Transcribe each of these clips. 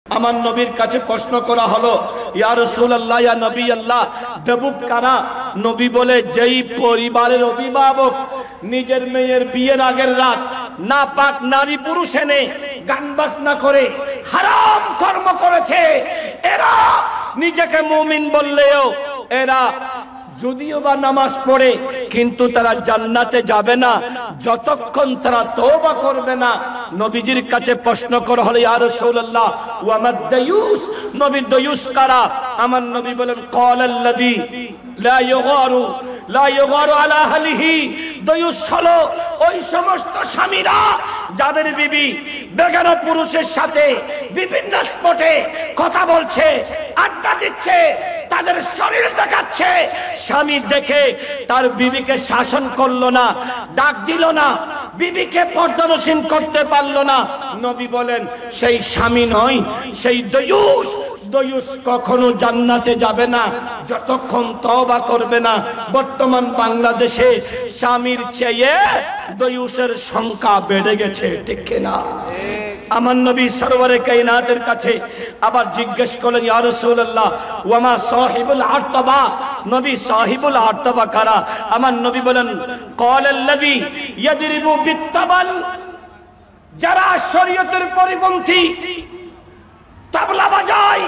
আমার নবীর কাছে প্রশ্ন করা হলো, ইয়া রাসূলুল্লাহ, ইয়া নবী আল্লাহ, দেবুক কারা? নবী বলে, যেই পরিবারের অভিভাবক নিজের মেয়ের বিয়ের আগের রাত নাপাক নারী পুরুষ এনে গান বাজনা করে হারাম কর্ম করেছে, এরা নিজেকে মুমিন বললেও এরা যদিও বা নামাজ পড়ে কিন্তু তারা জান্নাতে যাবে না যতক্ষণ তারা তওবা করবে না। নবীজির কাছে প্রশ্ন করা হলো, ইয়া রাসূলুল্লাহ, ওয়া মাদ-দায়ুস, নবী দায়ুস কারা? আমার নবী বলেন, ক্বালাল্লাযী লা ইউগারু আলা আহলিহি। দায়ুস হলো ওই সমস্ত স্বামীরা যাদের বিবি বেগানা পুরুষের সাথে বিভিন্ন স্পটে কথা বলছে, আড্ডা দিচ্ছে, তাদের শরীর দেখাচ্ছে, স্বামী দেখে তার বিবিকে শাসন করলো না, ডাক দিল না, বিবিকে পর্দানসীন করতে পারলো না। নবী বলেন, সেই স্বামী নয়, সেই দায়ুস। দায়ুস কখনো জান্নাতে যাবে না যতক্ষণ তওবা করবে না। বর্তমান বাংলাদেশে স্বামীর চেয়ে দায়ুসের সংখ্যা বেড়ে গেছে, ঠিক কিনা? আমার নবী সরওয়ারে কায়নাতের কাছে আবার জিজ্ঞেস করলেন, ইয়া রাসূলুল্লাহ, ওয়া মা সাহিবুল আরতাবা, নবী সাহিবুল আরতাবা কারা? আমার নবী বলেন, ক্বালাল্লাযী ইয়াদরিবু বিত্তাবাল, যারা শরীয়তের পরিপন্থী তাবলা বাজায়,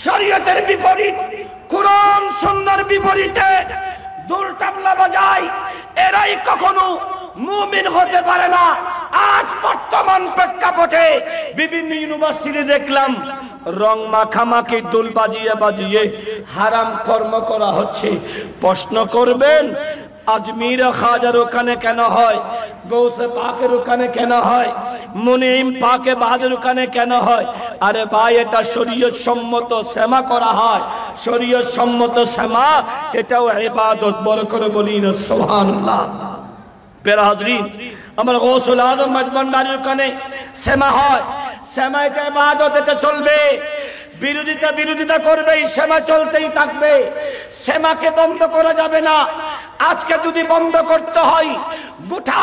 শরীয়তের বিপরীত, কুরআন সুন্নাহর বিপরীতে দুল তাবলা বাজায়, এরাই কখনো মুমিন হতে পারে না। আজ বর্তমান প্রেক্ষাপটে বিভিন্ন ইউনিভার্সিটি দেখলাম রং মাখামাখি দুল বাজিয়ে বাজিয়ে হারাম কর্ম করা হচ্ছে। প্রশ্ন করবেন, আজমির খাজার ওখানে কেন হয়? গৌসে পাকের ওখানে কেন হয়? মুনিম পাকে বাহাদুর ওখানে কেন হয়? আরে ভাই, এটা শরীয়ত সম্মত সেমা করা হয়, শরীয়ত সম্মত সেমা, এটাও ইবাদত। বড় করে বলি না সুবহানাল্লাহ। প্রিয় হাজরিন, আমার গৌসুল আজম মজবান্ডারির ওখানে সেমা হয়, সেমা এটা ইবাদত, এটা চলবে। বিরোধিতা করবে, সেমা চলতেই থাকবে, সেমাকে বন্ধ করা যাবে না। আজকে যদি বন্ধ করতে হয়, গোটা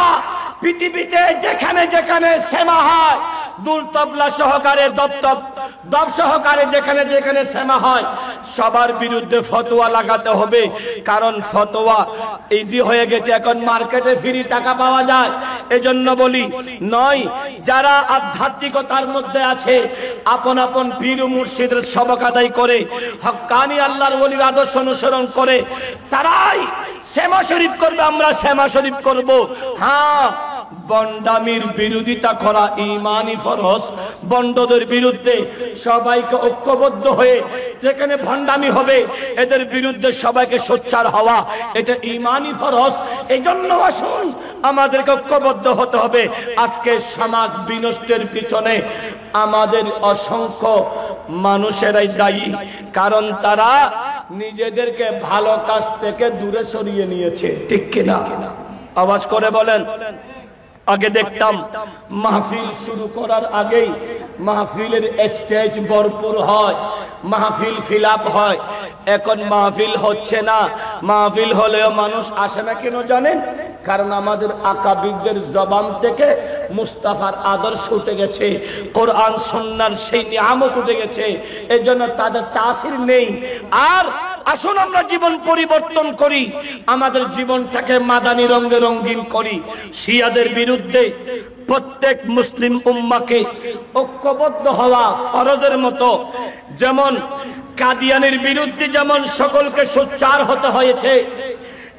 পৃথিবীতে যেখানে যেখানে সেমা হয়, দুল তবলা সহকারে দব সহকারে যেখানে যেখানে সেমা হয়, সবার বিরুদ্ধে ফতোয়া লাগাতে হবে। কারণ ফতোয়া ইজি হয়ে গেছে, এখন মার্কেটে ফ্রি টাকা পাওয়া যায়। এজন্য বলি, নয় যারা আধ্যাত্মিকতার মধ্যে আছে, আপন আপন পীর মুর্শিদের সবক আদায় করে, হক্কানি আল্লাহর ওলির আদর্শ অনুসরণ করে, তারাই সেমা শরীফ করবে, আমরা সেমা শরীফ করব। হ্যাঁ, বন্ডামির বিরোধিতা করা ঈমানি ফরজ। বন্ডদের বিরুদ্ধে সবাইকে ঐক্যবদ্ধ হয়ে, যেখানে ভণ্ডামি হবে এদের বিরুদ্ধে সবাইকে সোচ্চার হওয়া, এটা ঈমানি ফরজ। এজন্য আসুন, আমাদেরকে ঐক্যবদ্ধ হতে হবে। আজকে সমাজ বিনষ্টের পিছনে আমাদের অসংখ্য মানুষেরাই দায়ী, কারণ তারা নিজেদেরকে ভালো কাজ থেকে দূরে সরিয়ে নিয়েছে, ঠিক কিনা? আওয়াজ করে বলেন। আগে দেখতাম মাহফিল শুরু করার আগেই মাহফিলের স্টেজ ভরপুর হয়, মাহফিল ফিলাপ হয়। এখন মাহফিল হচ্ছে না। মাহফিল হলেও মানুষ আসে না কেন জানেন? কারণ আমাদের আকাবিরদের জবান থেকে মুস্তাফার আদর্শ উঠে গেছে, কোরআন সুন্নাহর সেই নিয়ামত উঠে গেছে, এজন্য তাদের তাসির নেই। আর আসুন আমরা জীবন পরিবর্তন করি, আমাদের জীবনটাকে মাদানী রঙে রঙিন করি। শিয়াদের বিরুদ্ধে প্রত্যেক মুসলিম উম্মাকে ঐক্যবদ্ধ হওয়া ফরজের মতো, যেমন কাদিয়ানির বিরুদ্ধে যেমন সকলকে সোচ্চার হতে হয়েছে,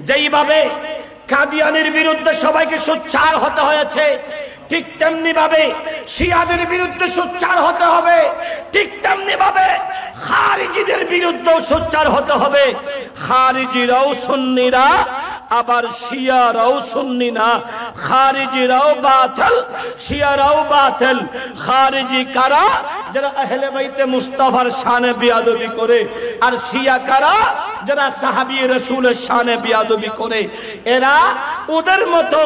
যেইভাবে কাদিয়ানির বিরুদ্ধে সবাইকে সোচ্চার হতে হয়েছে, ঠিক তেমনি ভাবে শিয়াদের বিরুদ্ধে সোচ্চার হতে হবে, ঠিক তেমনি ভাবে খারিজিদের বিরুদ্ধেও সোচ্চার হতে হবে। খারিজিরাও সুন্নিরা, আবার শিয়ারাও সুন্নি না। খারিজিরাও বাতিল, শিয়ারাও বাতিল। খারিজি কারা? যারা আহলে বাইতে মুস্তাফার শানে বিয়াদবি করে। আর শিয়া কারা? যারা সাহাবী রাসূলের শানে বিয়াদবি করে। এরা ওদের মতো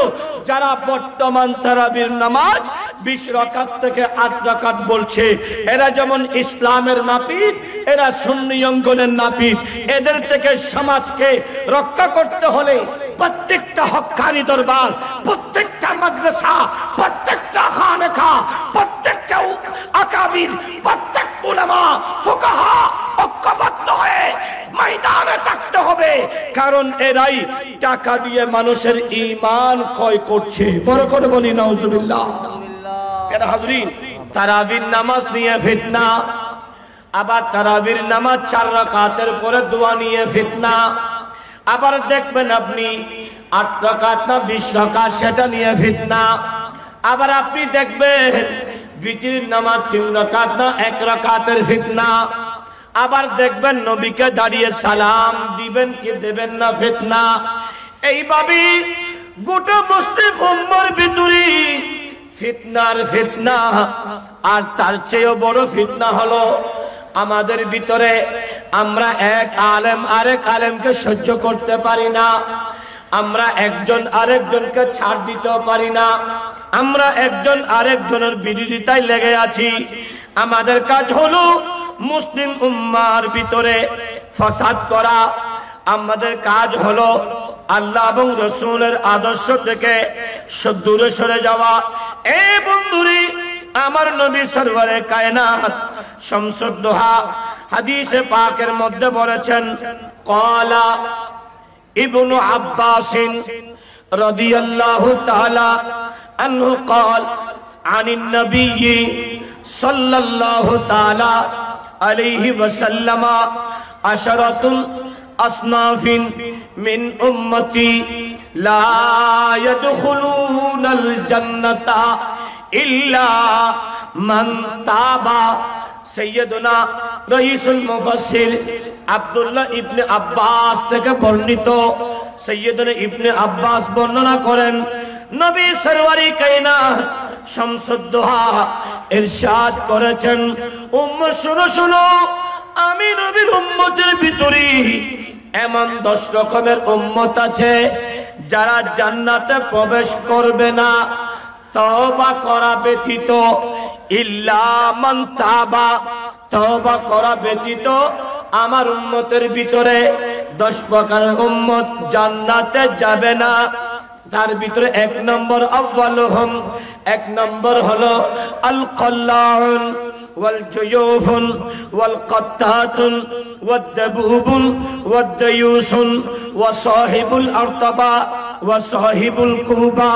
যারা বর্তমান তারাবির নামাজ 20 রাকাত থেকে 8 রাকাত বলছে, এরা যেমন ইসলামের নাপিত, এরা সুন্নি অঙ্গনের নাপিত। এদের থেকে সমাজকে রক্ষা করতে হলে প্রত্যেকটা হক্কানি দরবার, প্রত্যেকটা মাদ্রাসা, প্রত্যেকটা খানকা, প্রত্যেকটা আকাবির প্রত্যেক উলামা ফুকাহা ঐক্যবদ্ধ হয়ে ময়দানে থাকতে হবে, কারণ এরাই টাকা দিয়ে মানুষের ঈমান ক্ষয় করছে। বড় করে বলি নাউজুবিল্লাহ। এর হাজরিন, তারাবির নামাজ নিয়ে ফিতনা, আবার তারাবির নামাজ 4 রাকাতের পরে দোয়া নিয়ে ফিতনা, আবার দেখবেন আপনি 8 রাকাত না 20 রাকাত সেটা নিয়ে ফিতনা, আবার আপনি দেখবেন বিতির নামাজ 3 রাকাত না 1 রাকাতের ফিতনা, আবার দেখবেন নবীকে দাঁড়িয়ে সালাম দিবেন কি দেবেন না ফিতনা। এইভাবে গোটা মুসলিম উম্মার ভিতরে ফিতনার ফিতনা। আর তার চেয়েও বড় ফিতনা হলো আমাদের ভিতরে আমরা এক আলেম আরেক আলেমকে সহ্য করতে পারি না, আমরা একজন আরেকজনকে ছাড় দিতে পারি না, আমরা একজন আরেকজনের বিরোধিতায় লেগে আছি। আমাদের কাজ হলো মুসলিম উম্মার ভিতরে ফাসাদ করা। আমাদের কাজ হলো আল্লাহ এবং রাসূলের আদর্শ থেকে দূরে সরে যাওয়া। এই বন্ধুরে, আমার নবী সরওয়ারে কায়নাত শামসুদ দুহা হাদিসে পাকের মধ্যে বলেছেন, ক্বালা ইবনু আব্বাস রাদিয়াল্লাহু তাআলা আনহু ক্বাল আনিন নবী সাল্লাল্লাহু তাআলা আলাইহি ওয়াসাল্লাম আশরাতুন আসনাফিন মিন উম্মতি লা ইয়াদখুলুনাল জান্নাতা ইল্লা মান তাবা। সৈয়দনা রাইসুল মুফাসসির আব্দুল্লাহ ইবনে আব্বাস থেকে বর্ণিত। সৈয়দনা ইবনে আব্বাস বর্ণনা করেন, নবী সরওয়ারে কায়নাত শামসুদ দুহা ইরশাদ করেছেন, উম্মত শুনো শুনো, আমি নবীর উম্মতের ভিতরে এমন 10 রকমের উম্মত আছে যারা জান্নাতে প্রবেশ করবে না তওবা করা ব্যতীত, ইল্লা মান তাবা, তওবা করা ব্যতীত। আমার উম্মতের ভিতরে 10 প্রকারের উম্মত জান্নাতে যাবে না। তার ভিতরে 1 নম্বর আউয়ালুহুম, 1 নম্বর হলো আল কল্লাউন ওয়াল জুয়ুফুন ওয়াল কাত্তাতুন ওয়াদ দাবুবুন ওয়াদ দায়ুসুন ওয়া সাহিবুল আরতাবা ওয়া সাহিবুল কুবা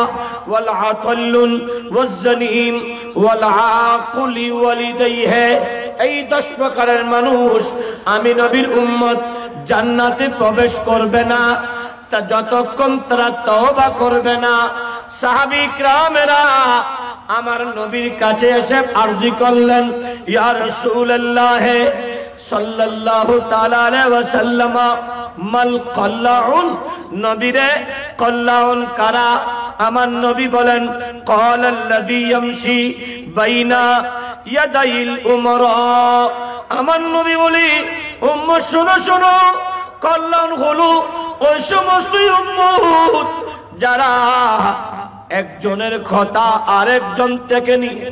ওয়াল আতাল্লুন ওয়াজ জানিম ওয়াল আকুলি ওয়ালিদাইহি। এই 10 প্রকারের মানুষ আমি নবীর উম্মত জান্নাতে প্রবেশ করবে না যতক্ষণ তারা তওবা করবে না। সাহাবী কিরামেরা আমার নবীর কাছে এসে আরজি করলেন, ইয়া রাসূলুল্লাহ সাল্লাল্লাহু তাআলা আলাইহি ওয়াসাল্লাম, মাল কল্লাউন, নবীরে কল্লাউন কারা? আমার নবী বলেন, ক্বালাল্লাযী ইয়ামশি বাইনা ইয়াদাইল উমরা। আমার নবী বলি, উম্মত শোনো শোনো, কল্যাণ হলো ওই সমস্ত উম্মত যারা একজনের কথা আরেকজন থেকে নিয়ে,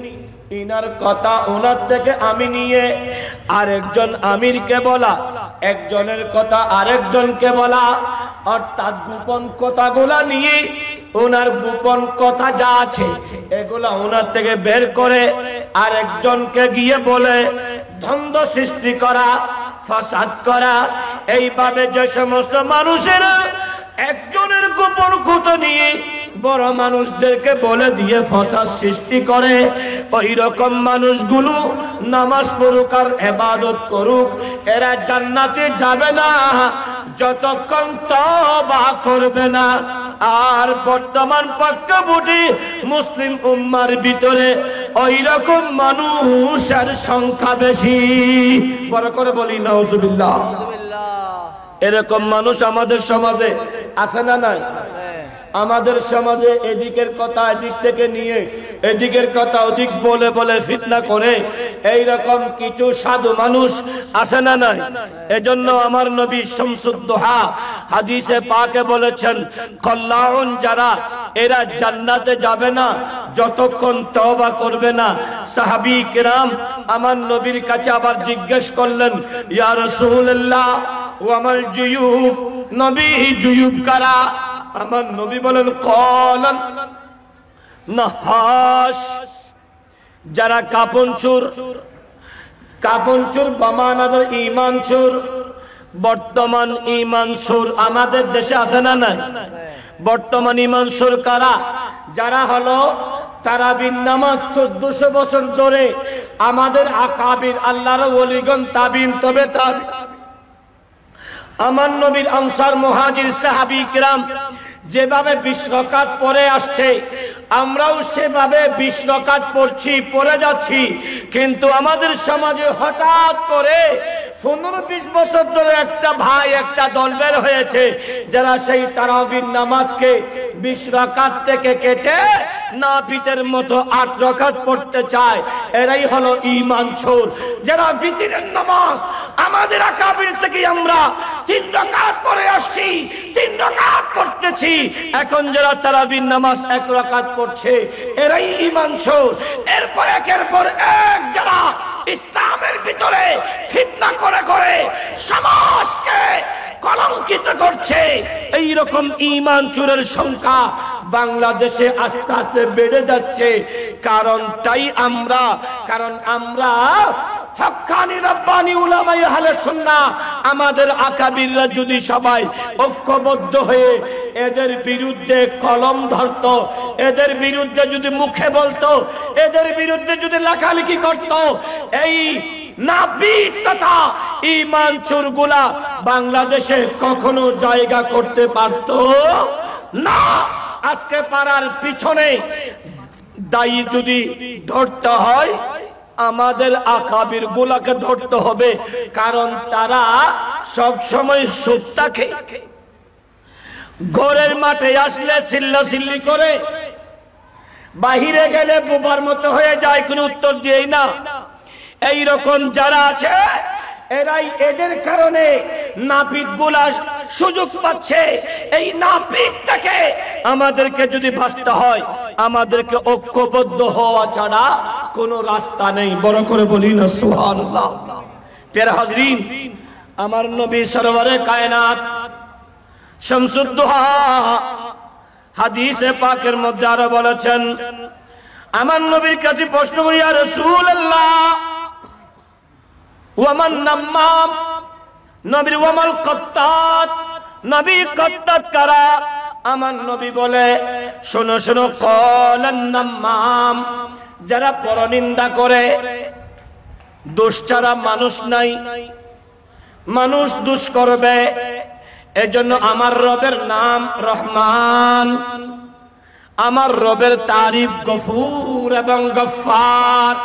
ইনার কথা ওনার থেকে আমি নিয়ে আরেকজন আমিরকে বলা, একজনের কথা আরেকজনকে বলা, অর্থাৎ গোপন কথাগুলা নিয়ে ওনার গোপন কথা যা আছে এগুলা ওনার থেকে বের করে আরেকজনকে গিয়ে বলে দ্বন্দ্ব সৃষ্টি করা, ফাসাদ করা। এইভাবে যে সমস্ত মানুষেরা একজনের গোপন কথা নিয়ে বড় মানুষদেরকে বলে দিয়ে ফাসাদ সৃষ্টি করে, ওই রকম মানুষগুলো নামাজ পড়ুক আর ইবাদত করুক, এরা জান্নাতে যাবে না যতক্ষণ তওবা করবে না। আর বর্তমান প্রেক্ষাপটে মুসলিম উম্মার ভিতরে ওই রকম মানুষের সংখ্যা বেশি। বড় করে বলি নাউজুবিল্লাহ। এরকম মানুষ আমাদের সমাজে আছে না নাই? আমাদের সমাজে এদিকের কথা এদিক থেকে নিয়ে এদিকের কথা ওদিক বলে বলে ফিতনা করে এইরকম কিছু সাধু মানুষ আছে না নাই? এজন্য আমার নবী শামসুদ দুহা হাদিসে পাকে বলেছেন, কল্লাউন যারা, এরা জান্নাতে যাবে না যতক্ষণ তওবা করবে না। সাহাবী কিরাম আমার নবীর কাছে আবার জিজ্ঞেস করলেন, ইয়া রাসূলুল্লাহ ওয়া মাল জুয়ুফ, নবী জুয়ুফ কারা? আমার নবী বলেন, ক্বালান নাহাস, যারা কাপন চোর, কাপন চোর বামানাদের ঈমান চোর। বর্তমান ঈমান চোর আমাদের দেশে আছে না নাই? বর্তমান ঈমান চোর কারা? যারা হলো তারাবির নামাজ 1400 বছর ধরে আমাদের আকাবির আল্লাহর ওলিগণ তাবিন তবে তাবিন আমার নবীর আনসার মুহাজির সাহাবী কিরাম যেভাবে 20 রাকাত পড়ে আসছে, আমরাও সেভাবে 20 রাকাত পড়ছি, পড়ে যাচ্ছি। কিন্তু আমাদের সমাজে হঠাৎ করে 15-20 বছর ধরে একটা ভাই, একটা দল বের হয়েছে যারা সেই তারাবির নামাজকে 20 রাকাত থেকে কেটে নাপিতের মতো 8 রাকাত পড়তে চায়। এরাই হলো ঈমান চোর। যারা ভিতরের নামাজ আমাদের আকাবির থেকে আমরা 3 রাকাত পড়ে আসছি, 3 রাকাত পড়তেছি, এখন যারা তারাবির নামাজ 1 রাকাত পড়ছে এরাই ঈমান চোর। এরপর একের পর এক যারা ইসলামের ভিতরে ফিতনা করে করে সমাজকে কলঙ্কিত করছে, এই রকম ঈমান চোরের সংখ্যা বাংলাদেশে আস্তে আস্তে বেড়ে যাচ্ছে। কারণটাই আমরা, কারণ আমরা হক্কানি রব্বানি উলামায়ে আহলে সুন্নাহ আমাদের আকাবিররা যদি সবাই ঐক্যবদ্ধ হয়ে এদের বিরুদ্ধে কলম ধরতো, এদের বিরুদ্ধে যদি মুখে বলতো, এদের বিরুদ্ধে যদি লেখালেখি করত, এই নাপিত তথা ঈমান চোরগুলা বাংলাদেশে কখনো জায়গা করতে পারতো না। আজকে পাড়ার পিছনে দায়ী যদি ধরতে হয় আমাদের আকাবির গুলাকে ধরতে হবে, কারণ তারা সব সময় সুদ থাকে। ঘরের মাঠে আসলে চিল্লাচিল্লি করে, বাহিরে গেলে বোবার মতো হয়ে যায়, কোনো উত্তর দিয়েই না। এই রকম যারা আছে এরাই, এদের কারণে নাপিত গুলা সুযোগ পাচ্ছে। এই নাপিত থেকে আমাদেরকে যদি বাঁচতে হয় আমাদেরকে ঐক্যবদ্ধ হওয়া ছাড়া কোনো রাস্তা নেই। বড় করে বলি না সুবহানাল্লাহ। প্রিয় হাজরিন, আমার নবী সরওয়ারে কায়নাত শামসুদ্দোহা হাদিসে পাকের মধ্যে আরো বলেছেন, আমার নবীর কাছে প্রশ্ন করি, ইয়া রাসূলুল্লাহ ওয়ামান নাম্মাম, নবীর ওয়ামাল কাত্তাত, নবী কাত্তাত কারা? আমার নবী বলে, শোনো শোনো, ক্বালান নাম্মাম, যারা পরনিন্দা করে। দোষ ছাড়া মানুষ নাই, মানুষ দোষ করবে। এজন্য আমার রবের নাম রহমান, আমার রবের তারিফ গফুর এবং গফফার,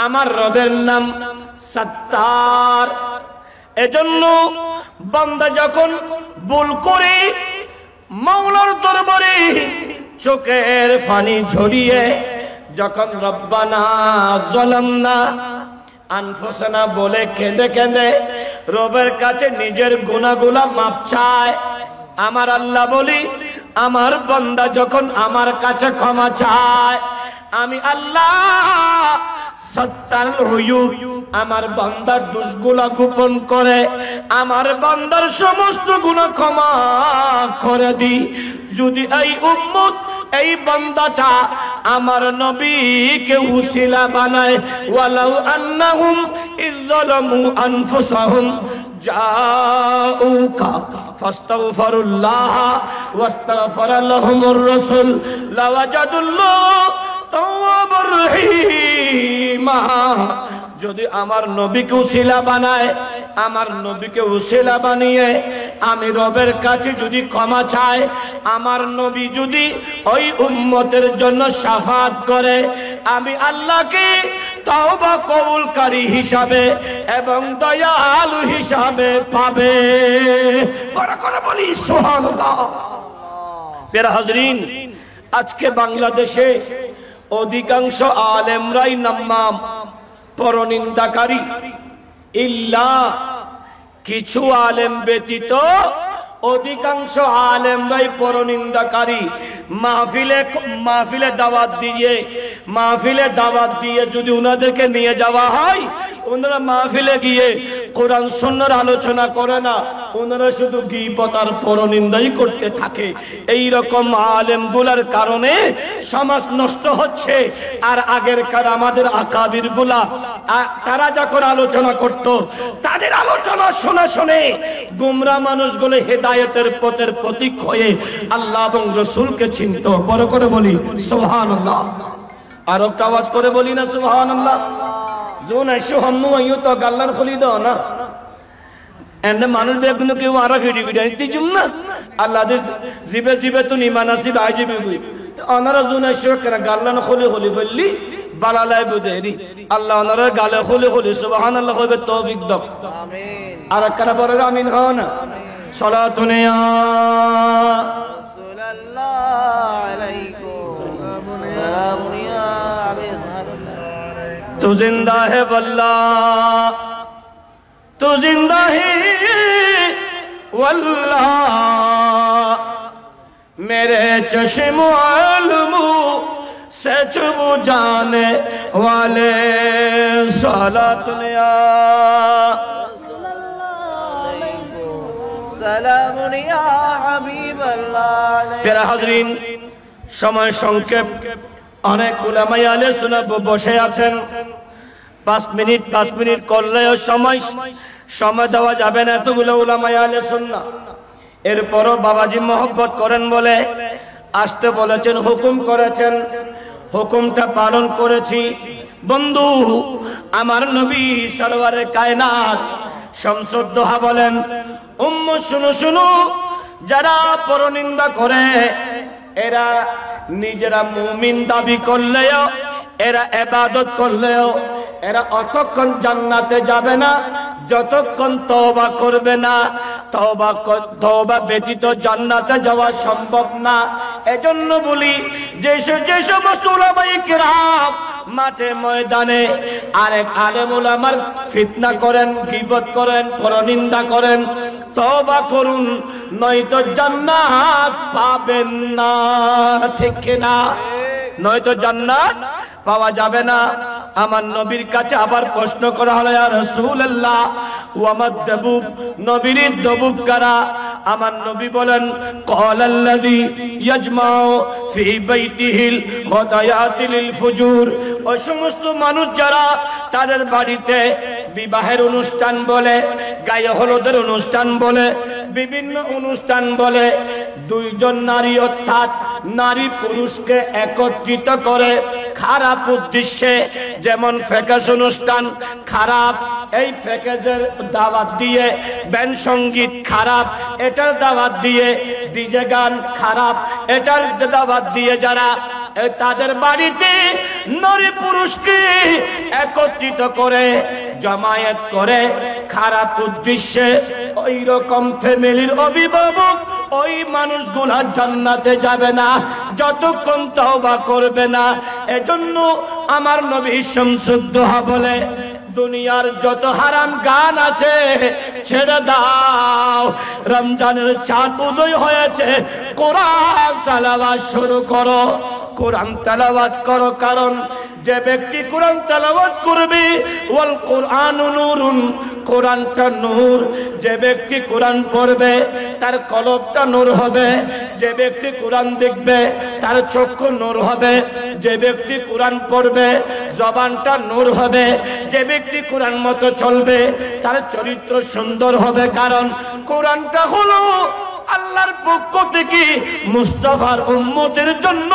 আমার রবের নাম সত্তার। এজন্য বান্দা যখন ভুল করে মাওলার দরবারে চোখের পানি ঝরিয়ে যখন রব্বানা যালামনা আনফুসানা বলে কেঁদে কেঁদে রবের কাছে নিজের গুনাহগুলো মাপ চায়, আমার আল্লাহ বলি, আমার বান্দা যখন আমার কাছে ক্ষমা চায়, আমি আল্লাহ সত্তার হুয়ুব, আমার বান্দার দোষগুলো গোপন করে আমার বান্দার সমস্ত গুনাহ ক্ষমা করে দি। যদি এই উম্মত, এই বান্দাটা আমার নবীকে উসিলা বানায়, ওয়ালাউ আন্নাহুম ইযলামু আনফুসাহুম জাউকা ফাস্তাগফিরুল্লাহ ওয়াস্তাগফারা লাহুমুর রাসূল লাওয়াজাদুল্লাহ তাওয়াবুর রহিমা। যদি আমার নবীকে উসিলা বানায়, আমার নবীকে উসিলা বানিয়ে আমি রবের কাছে যদি ক্ষমা চাই, আমার নবী যদি ওই উম্মতের জন্য শাফাত করে, আমি আল্লাহকে তওবা কবুলকারী হিসাবে এবং দয়ালু হিসাবে পাবে। বড় করে বলি সুবহানাল্লাহ। প্রিয় হাজরিন, আজকে বাংলাদেশে অধিকাংশ আলেমরাই নাম্মাম, পরনিন্দাকারী। ইল্লা কিছু আলেম ব্যতীত অধিকাংশ আলেমরাই পরনিন্দাকারী। মাহফিলে দাওয়াত দিয়ে যদি উনাদেরকে নিয়ে যাওয়া হয়, ওনারা মাহফিলে গিয়ে কোরআন সুন্নাহর আলোচনা করে না, ওনারা শুধু গীবত আর পরনিন্দাই করতে থাকে। এই রকম আলেমগুলার কারণে সমাজ নষ্ট হচ্ছে। আর আগেরকার আমাদের আকাবির গুলা তারা যখন আলোচনা করত, তাদের আলোচনা শুনে শুনে গুমরা মানুষগুলো হেদায়েতের পথের প্রতীক হয়ে আল্লাহ এবং রাসূলকে চিনত। বড় করে বলি সুবহানাল্লাহ। আর একটা আওয়াজ করে বলি না সুবহানাল্লাহ। জোন এসো হন্নু আইও তো গাল্লার খুলি দাও না এন্ড মানুষ বেগুন কেউ আরা ভিডি ভিডি তিজুম না আল্লাহ দে জিবে জিবে তো নিমান আসিব আইজিবে কই অনারা জোন এসো কেন গাল্লান খুলি খুলি বললি বালালাই বুদেরি আল্লাহ ওনারা গালে খুলে খুলে সুবহানাল্লাহ হবে তৌফিক দাও আমিন। আর একখানা বড় আমিন হও না। সালাতুন ইয়া রাসূলুল্লাহ আলাইকুম সালামুন ইয়া আবি সাহাবাল্লাহ তু জিন্দা হে वल्लाह तू जिंदा है वल्लाह मेरे चश्मो आलमू से छुबू जाने वाले सलातुन या सलामुन या हबीबल्लाह। प्यारा हाज़रीन, समय संक्षेप অনেক উলামায়ে আহলে সুন্নাহ বসে আছেন। 5 মিনিট করলেও সময় দেওয়া যাবে না এতগুলো উলামায়ে আহলে সুন্নাহ। এরপরও বাবাজি মহব্বত করেন বলে আসতে বলেছেন, হুকুম করেছেন, হুকুমটা পালন করেছি। বন্ধু আমার নবী সরওয়ারে কায়নাত শামসুদ দোহা বলেন, উম্মত শুনো শুনো, যারা পরনিন্দা করে এরা নিজেরা মুমিন দাবি করলেও, এরা ইবাদত করলেও এরা অতক্ষণ জান্নাতে যাবে না যতক্ষণ তওবা করবে না। তওবা ব্যতীত জান্নাতে যাওয়া সম্ভব না। এজন্য বলি যে সমস্ত উলামায়ে কেরাম মাঠে ময়দানে আরেক আলেম উলামার ফিতনা করেন, গীবত করেন, পরনিন্দা করেন, তওবা করুন, নয়তো জান্নাত পাবেন না। ঠিক কিনা? নয়তো জান্নাত পাওয়া যাবে না। আমার নবীর কাছে আবার প্রশ্ন করা হলো, ইয়া রাসূলুল্লাহ ওয়া মাদ-দাবুব, নবীর দবুব কারা? আমার নবী বলেন, ক্বালাল্লাযী ইয়াজমাউ ফি বাইতিহিল ওয়াদায়াতিল ফুজুর, ওই সমস্ত মানুষ যারা তাদের বাড়িতে বিবাহের অনুষ্ঠান বলে, গায়ে হলুদের অনুষ্ঠান বলে, বিভিন্ন অনুষ্ঠান বলে, দুইজন নারী অর্থাৎ নারী পুরুষকে একত্রিত করে খারাপ উদ্দেশ্যে, যেমন ফেকেস অনুষ্ঠান খারাপ, এই ফেকেসের দাওয়াত দিয়ে, ব্যান্ড সঙ্গীত খারাপ, এটার দাওয়াত দিয়ে, ডিজে গান খারাপ, এটার দাওয়াত দিয়ে যারা তাদের বাড়িতে নারী পুরুষকে একত্রিত করে জমায়েত করে খারাপ উদ্দেশ্যে, ওই রকম ফ্যামিলির অভিভাবক ওই মানুষগুলা জান্নাতে যাবে না যতক্ষণ তওবা করবে না। এজন্য আমার নবী শামসুদ দোহা বলে, দুনিয়ার যত হারাম গান আছে ছেড়ে দাও। রমজানের চাঁদ উদয় হয়েছে, কোরআন তেলাওয়াত শুরু করো, কোরআন তেলাওয়াত করো। কারণ যে ব্যক্তি কোরআন তেলাওয়াত করবে, ওয়াল কোরআনু নূরুন, কোরআনটা নূর। যে ব্যক্তি কোরআন পড়বে তার কলবটা নূর হবে। যে ব্যক্তি কোরআন দেখবে তার চক্ষু নূর হবে। যে ব্যক্তি কোরআন পড়বে জবানটা নূর হবে। যে ব্যক্তি কোরআন মতো চলবে তার চরিত্র সুন্দর হবে। কারণ কোরআনটা হলো আল্লাহর পক্ষ থেকে মুস্তাফার উম্মতের জন্য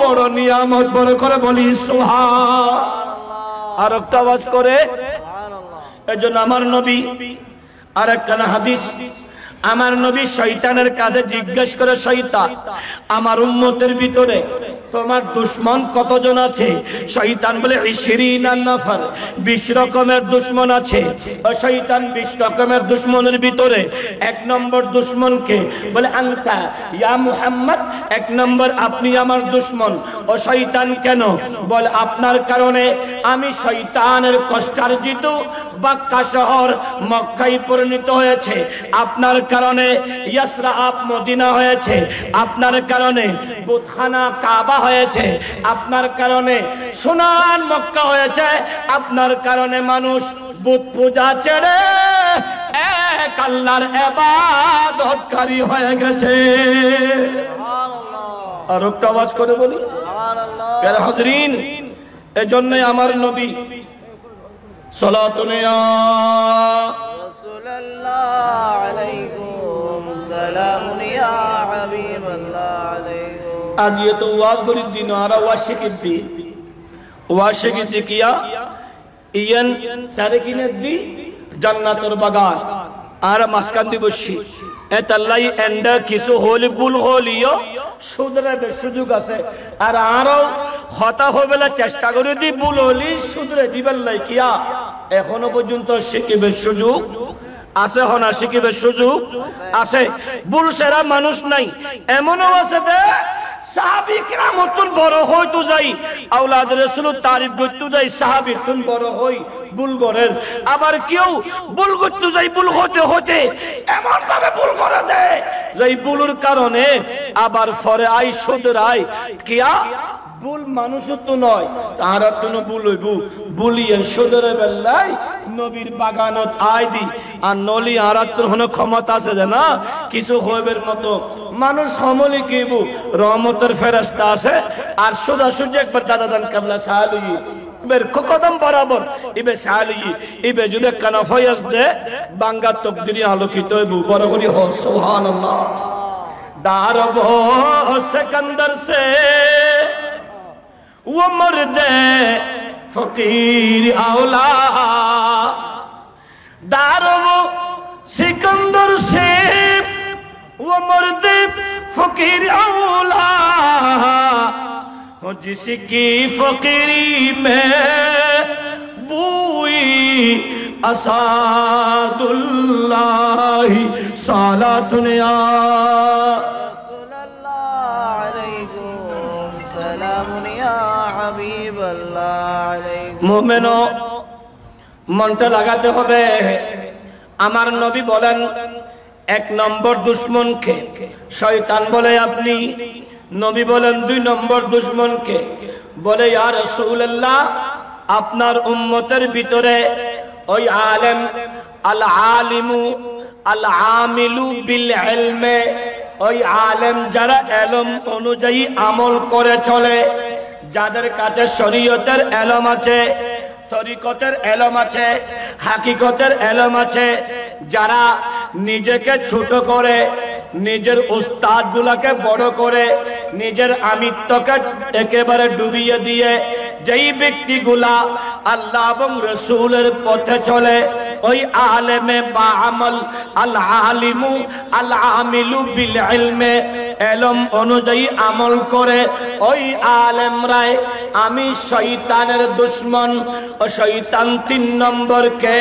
বড় নিয়ামত। বড় করে বলি সুবহানাল্লাহ। আর একটা আওয়াজ করে সুবহানাল্লাহ। এজন্য আমার নবী আর একটা হাদিস, আমার নবী শয়তানের কাছে জিজ্ঞেস করে, শয়তান আমার উম্মতের ভিতরে তোমার দুশমন কতজন আছে? শয়তান বলে 20 নাফার, 20 রকমের দুশমন আছে। ও শয়তান 20 রকমের দুশমনের ভিতরে 1 নম্বর দুশমনকে বলে আনতা ইয়া মুহাম্মদ, 1 নম্বর আপনি আমার দুশমন। ও শয়তান কেন? বল আপনার কারণে আমি শয়তানের কষ্টার্জিত মক্কা শহর মক্কায় পরিণত হয়েছে, আপনার কারণে ইয়াসরাব মদিনা হয়েছে, আপনার কারণে বুতখানা কাবা হয়েছে, আপনার কারণে সোনার মক্কা হয়েছে, আপনার কারণে মানুষ বুত পূজা ছেড়ে এক আল্লাহর ইবাদতকারী হয়ে গেছে। আর একটা আওয়াজ করে বলি প্যারা হাজরিন, এজন্য আমার নবী সাল্লাল্লাহু আলাইকুম সালামুন ইয়া হাবিবাল্লাহ আলাইকুম। আজ ये तो ওয়াজ করি দিন আর ওয়াজ শিখি ওয়াজ শিখি কিয়া ইয়ান সারে কিনে দি জান্নাতের বাগান আর মাসকান দি বসি এতাল্লাই এন্ডা কিছু হলি ভুল হলিও শুধরাবে সুযোগ আছে। আর আরো হতা হবেলা চেষ্টা করে দি ভুল হলি শুধরে দিবেন লাই কিয়া এখনো পর্যন্ত শিখিবে সুযোগ আছে, হনা শিখিবে সুযোগ আছে। ভুল সেরা মানুষ নাই, এমনও আছে যে সাহাবী কিরামতুন বড় হইতো যাই আওলাদ রাসূল তারিফ করতে যাই সাহাবী তুন বড় হই ভুল করেন। আবার কেউ ভুল করতে যাই ভুল হতে হতে এমন ভাবে ভুল করে দেয় যেই ভুলের কারণে আবার পরে আই শুধরাই কিয়া ভুল মানুষও তো নয় তারা তো ভুল হইব বলিয়ে শুধরে বেল্লাই নবীর বাগানত আই দি আর নলি আরাত্তর হন ক্ষমতা আছে যে না কিছু হইবের মতো মানুষ সমলি কেবু রহমতের ফেরেশতা আছে। আর সোজা সোজা একবার দাদা দান কাবলা সাহালি বের কদম বরাবর ইবে সাহালি ইবে যদি কানা ফয়াজ দে বাঙ্গা তকদিরি আলোকিত হইব বড় করি হ সুবহানাল্লাহ। দারব সিকন্দর সে वो मर्दे फकीर औला दारो सिकंदर से वो मर्दे फकीर औला हो जिसकी फकीरी में बूई असादुल्लाह साला दुनिया মুমিনো মনটা লাগাতে হবে। আমার নবী বলেন এক নম্বর দুশমনকে শয়তান বলে আপনি, নবী বলেন দুই নম্বর দুশমনকে বলে ইয়া রাসূলুল্লাহ আপনার উম্মতের ভিতরে ওই আলেম আল আলিমু আল আমিলু বিল ইলমে ওই আলেম যারা ইলম অনুযায়ী আমল করে চলে, যাদের কাছে শরীয়তের ইলম আছে, তরিকতের ইলম আছে, হাকিকতের ইলম আছে, যারা নিজেকে ছোট করে নিজের উস্তাদ গুলাকে বড় করে নিজের আমিত্বকে একেবারে ডুবিয়ে দিয়ে যেই ব্যক্তিগুলা আল্লাহ এবং রাসূলের পথে চলে ওই আলেমে বা আমল আল আলিমু আল আমিলু বিল ইলমে ইলম অনুযায়ী আমল করে ওই আলেমরাই আমি শয়তানের দুশমন। ও শয়তান তিন নম্বর কে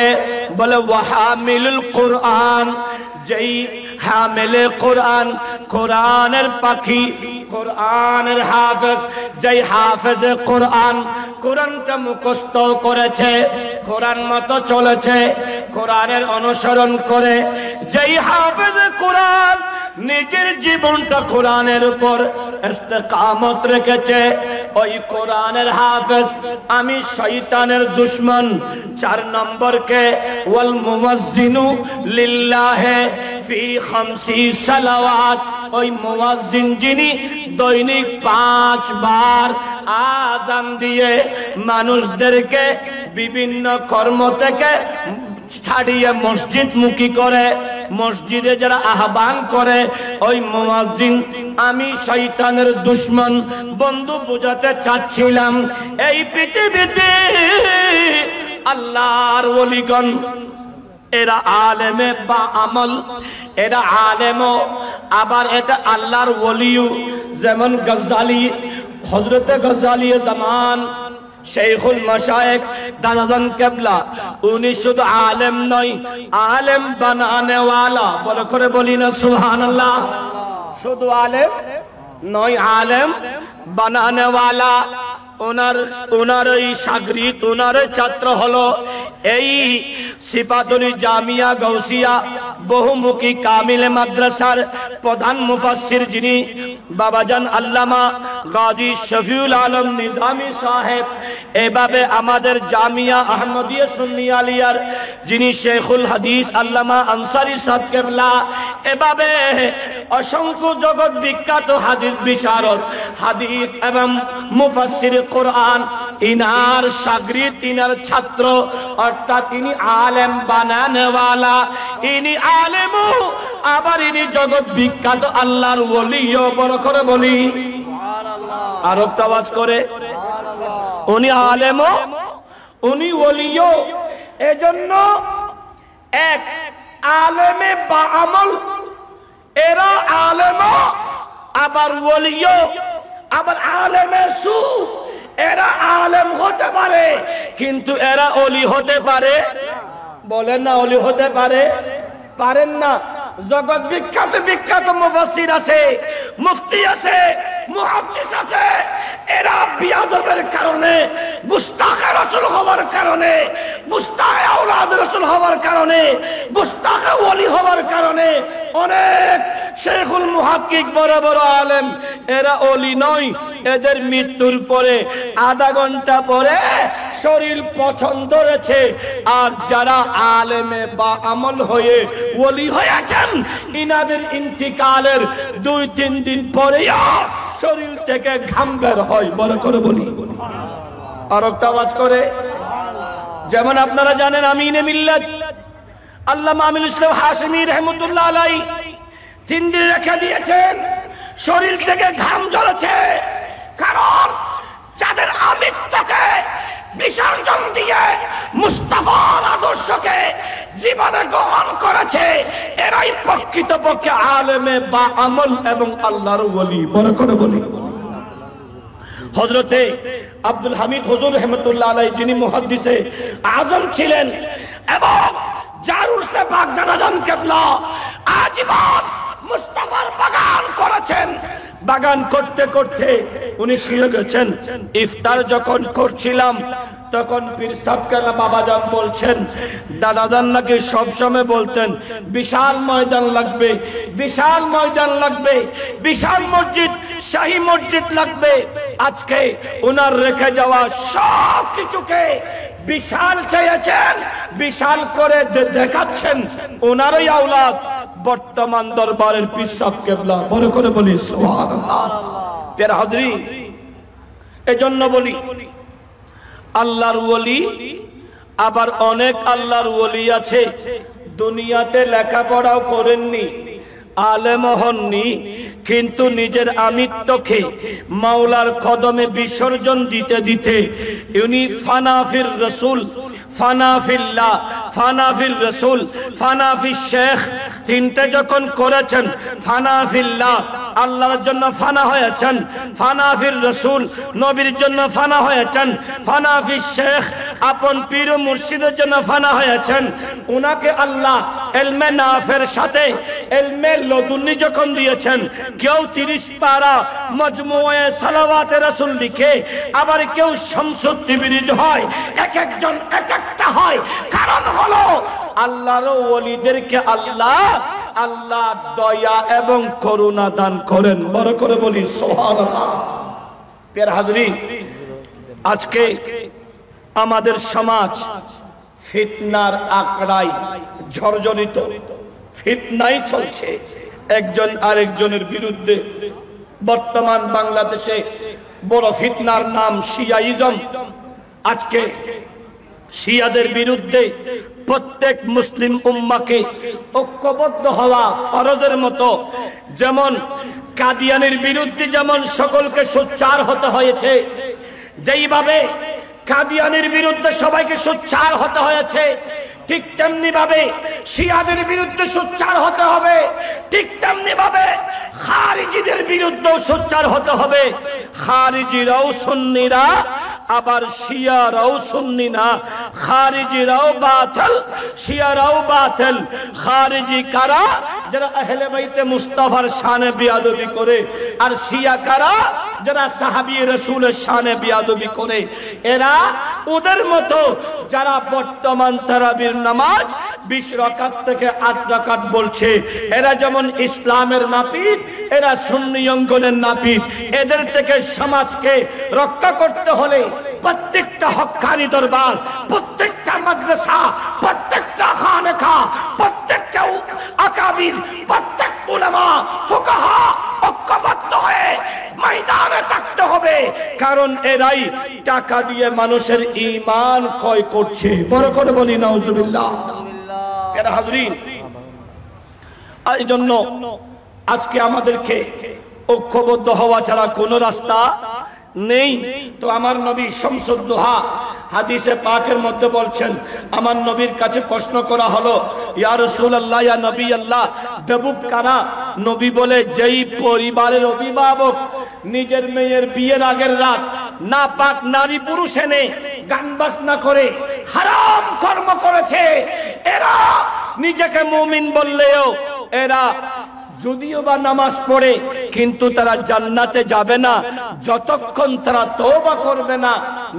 বলে ওয়াহামিলুল কুরআন, যেই হামিলে কোরআন কোরআনের পাখি কোরআনের হাফেজ, যেই হাফেজে কোরআন কোরআনটা মুখস্থ করেছে কোরআন মতো চলেছে কোরআনের অনুসরণ করে, যেই হাফেজে কোরআন নিজের জীবনটা কোরআনের উপর ইস্তেকামত রেখেছে ওই কোরআনের হাফেজ আমি শয়তানের দুশমন। চার নম্বর কে ওয়াল মুয়াজ্জিনু লিল্লাহি ফি খামসি সালাওয়াত, ওই মুয়াজ্জিন যিনি দৈনিক 5 বার আযান দিয়ে মানুষদেরকে বিভিন্ন কর্ম থেকে ছাড়িয়ে মসজিদ মুখী করে, মসজিদে যারা আহ্বান করে ওই মুয়াজ্জিন আমি শয়তানের দুশমন। বন্ধু বুঝাতে চাচ্ছিলাম এই পৃথিবীতে আল্লাহর ওলিগণ এরা আলেমে বা আমল, এরা আলেমও আবার এটা আল্লাহর ওলিও। যেমন গজ্জালি হযরতে গজ্জালি জামান शेखुल मशाइख दादान केबला उन्हीं शुद्ध आलेम नहीं आलेम बनाने वाला बोलो करे बोली ना सुभान अल्लाह। शुद्ध आलेम नहीं आलेम बनाने वाला उनार शागिर्द उनार छात्र हलो এই সিফাতুল জামিয়া গাউসিয়া বহুমুখী কামিল মাদ্রাসার প্রধান মুফাসসির যিনি বাবাজান আল্লামা গাজী শফিউল আলম নিজামী সাহেব, এভাবে আমাদের জামিয়া আহমদিয়া সুন্নিয়া আলিয়ার যিনি শেখুল হাদিস আল্লামা আনসারী সাহেব কেবলা, এভাবে অসংখ্য জগৎ বিখ্যাত হাদিস বিশারদ, হাদিস এবং মুফাসসির কোরআন, ইনার শাগরিদ, ইনার ছাত্র, অর্থাৎ ইনি আলেম বানানেওয়ালা, ইনি আলেমও আবার ইনি জগৎ বিখ্যাত আল্লাহর ওলিও। বড় করে বলি আর একটা আওয়াজ করে, উনি আলেমও উনি ওলিও। এজন্য এক আলেমে বা আমল, এরা আলেমও আবার ওলিও, আবার আলেমে সু, এরা আলেম হতে পারে কিন্তু এরা ওলি হতে পারে, বলেন না ওলি হতে পারে, পারেন না। জগৎ বিখ্যাত বিখ্যাত মুফাসসির আছে, মুফতি আছে, মুহাদ্দিস আছে, এরা বিয়াদবের কারণে, গুস্তাখে রাসূল হওয়ার কারণে, গুস্তাখে আওলাদ রাসূল হওয়ার কারণে, গুস্তাখে ওলি হওয়ার কারণে অনেক শেখুল মুহাক্কিক বড় বড় আলেম এরা ওলি নয়। এদের মৃত্যুর পরে আধা ঘন্টা পরে শরীর পছন্দ ধরেছে, আর যারা আলেমে বা আমল হয়ে ওলি হয়েছেন ইনাদের ইন্তিকালের 2-3 দিন পরে শরীর থেকে ঘাম বের হয়। বড় করে বলি আর একটা আওয়াজ করে। যেমন আপনারা জানেন আমিনে মিল্লাত আল্লামা আমিনুল ইসলাম হাশিমি রহমাতুল্লাহ আলাইহি 3 দিন রেখে দিয়েছেন, শরীর থেকে ঘাম ঝরেছে, কারণ যাদের আমিত্বকে বিসর্জন দিয়ে মুস্তাফার আদর্শকে জীবনে গ্রহণ করেছে এরাই প্রকৃতপক্ষে আলেমে বা আমল এবং আল্লাহর ওলি। বড় করে বলি হযরতে আব্দুল হামিদ হুজুর রহমাতুল্লাহ আলাইহি যিনি মুহাদ্দিসে আজম ছিলেন এবং যার উর্সে বাগদাদ আজান কিবলা আজীবন মুস্তাফার বাগান করেছেন, বাগান করতে করতে উনি শুয়ে গেছেন। ইফতার যখন করছিলাম তখন পীর সাহেব কেলা বাবাজান বলছেন, দাদাজান নাকি সবসময় বলতেন বিশাল ময়দান লাগবে, বিশাল ময়দান লাগবে, বিশাল মসজিদ, শাহী মসজিদ লাগবে। আজকে ওনার রেখে যাওয়া সব কিছুকে বিশাল চেয়েছেন, বিশাল করে দেখাচ্ছেন ওনারই আওলাদ বর্তমান দরবারের পীর সাহেব কেবলা। বড় করে বলি সুবহানাল্লাহ। প্রিয় হাজরিন, এজন্য বলি আল্লাহর ওলি আবার অনেক আল্লাহর ওলি আছে দুনিয়াতে লেখাপড়াও করেননি, আলেম হননি, কিন্তু নিজের আমিত্বকে মাওলার কদমে বিসর্জন দিতে দিতে উনি ফানাফির রাসূল, ফানাফিল্লাহ, ফানাফির রাসূল, ফানাফি শেখ তিনটে যখন করেছেন, ফানাফিল্লাহ আল্লাহর জন্য ফানা হয়েছেন, ফানাফির রাসূল নবীর জন্য ফানা হয়েছেন, ফানাফি শেখ আপন পীর ও মুর্শিদের জন্য ফানা হয়েছেন। উনাকে আল্লাহ ইলমে নাফের সাথে ইলমে লদুন্নি যখন দিয়েছেন, কেউ 30 পারা মজমুয়ে সালাওয়াতে রাসূল লিখে, আবার কেউ শামসুত তিবরিজ হয়, এক একজন এক একটা হয়। কারণ হলো আল্লাহর ওলিদেরকে আল্লাহ আল্লাহ দয়া এবং করুণা দান করেন। বড় করে বলি সুবহানাল্লাহ। প্রিয় হাজরিন, আজকে আমাদের সমাজ ফিতনার আকড়ায় জর্জরিত, ফিতনাই চলছে একজন আরেকজনের বিরুদ্ধে। বর্তমান বাংলাদেশে বড় ফিতনার নাম শিয়াইজম। আজকে শিয়াদের বিরুদ্ধে প্রত্যেক মুসলিম উম্মাকে ঐক্যবদ্ধ হওয়া ফরজের মতো, যেমন কাদিয়ানির বিরুদ্ধে যেমন সকলকে সোচ্চার হতে হয়েছে, যেইভাবে কাদিয়ানির বিরুদ্ধে সবাইকে সোচ্চার হতে হয়েছে, ঠিক তেমনি ভাবে শিয়াদের বিরুদ্ধে সোচ্চার হতে হবে, ঠিক তেমনি ভাবে খারিজিদের বিরুদ্ধেও সোচ্চার হতে হবে। খারিজিরাও সুন্নিরা, আবার শিয়ারাও সুন্নি না, খারিজিরাও বাতিল, শিয়ারাও বাতিল। খারিজি কারা? যারা আহলে বাইতে মুস্তাফার শানে বিয়াদবি করে, আর শিয়া কারা? যারা সাহাবী রাসূলের শানে বিয়াদবি করে। এরা ওদের মতো যারা বর্তমান তারাবির নামাজ 20 রাকাত থেকে 8 রাকাত বলছে। এরা যেমন ইসলামের নাপিত, এরা সুন্নি অঙ্গনের নাপিত। এদের থেকে সমাজকে রক্ষা করতে হলে প্রত্যেকটা হক্কানি দরবার, প্রত্যেকটা মাদ্রাসা, প্রত্যেকটা খানকা, প্রত্যেকটা আকাবির, প্রত্যেক উলামা ফুকাহা ঐক্যবদ্ধ হয়ে ময়দানে থাকতে হবে। কারণ এরাই টাকা দিয়ে মানুষের ঈমান ক্ষয় করছে। বড় করে বলি নাউজুবিল্লাহ। এরা হাজরিন, এই জন্য আজকে আমাদেরকে ঐক্যবদ্ধ হওয়া ছাড়া কোনো রাস্তা নেই। তো আমার নবী শামসুদ দুহা হাদিসে পাকের মধ্যে বলছেন, আমার নবীর কাছে প্রশ্ন করা হলো, ইয়া রাসূলুল্লাহ, ইয়া নবী আল্লাহ, দেবুক কারা? নবী বলে, যেই পরিবারের অভিভাবক নিজের মেয়ের বিয়ের আগের রাত নাপাক নারী পুরুষ এনে গান বাজনা করে হারাম কর্ম করেছে। এরা নিজেকে মুমিন বললেও এরা যদিও বা নামাজ পড়ে, কিন্তু তারা জান্নাতে যাবে না যতক্ষণ তারা তওবা করবে না।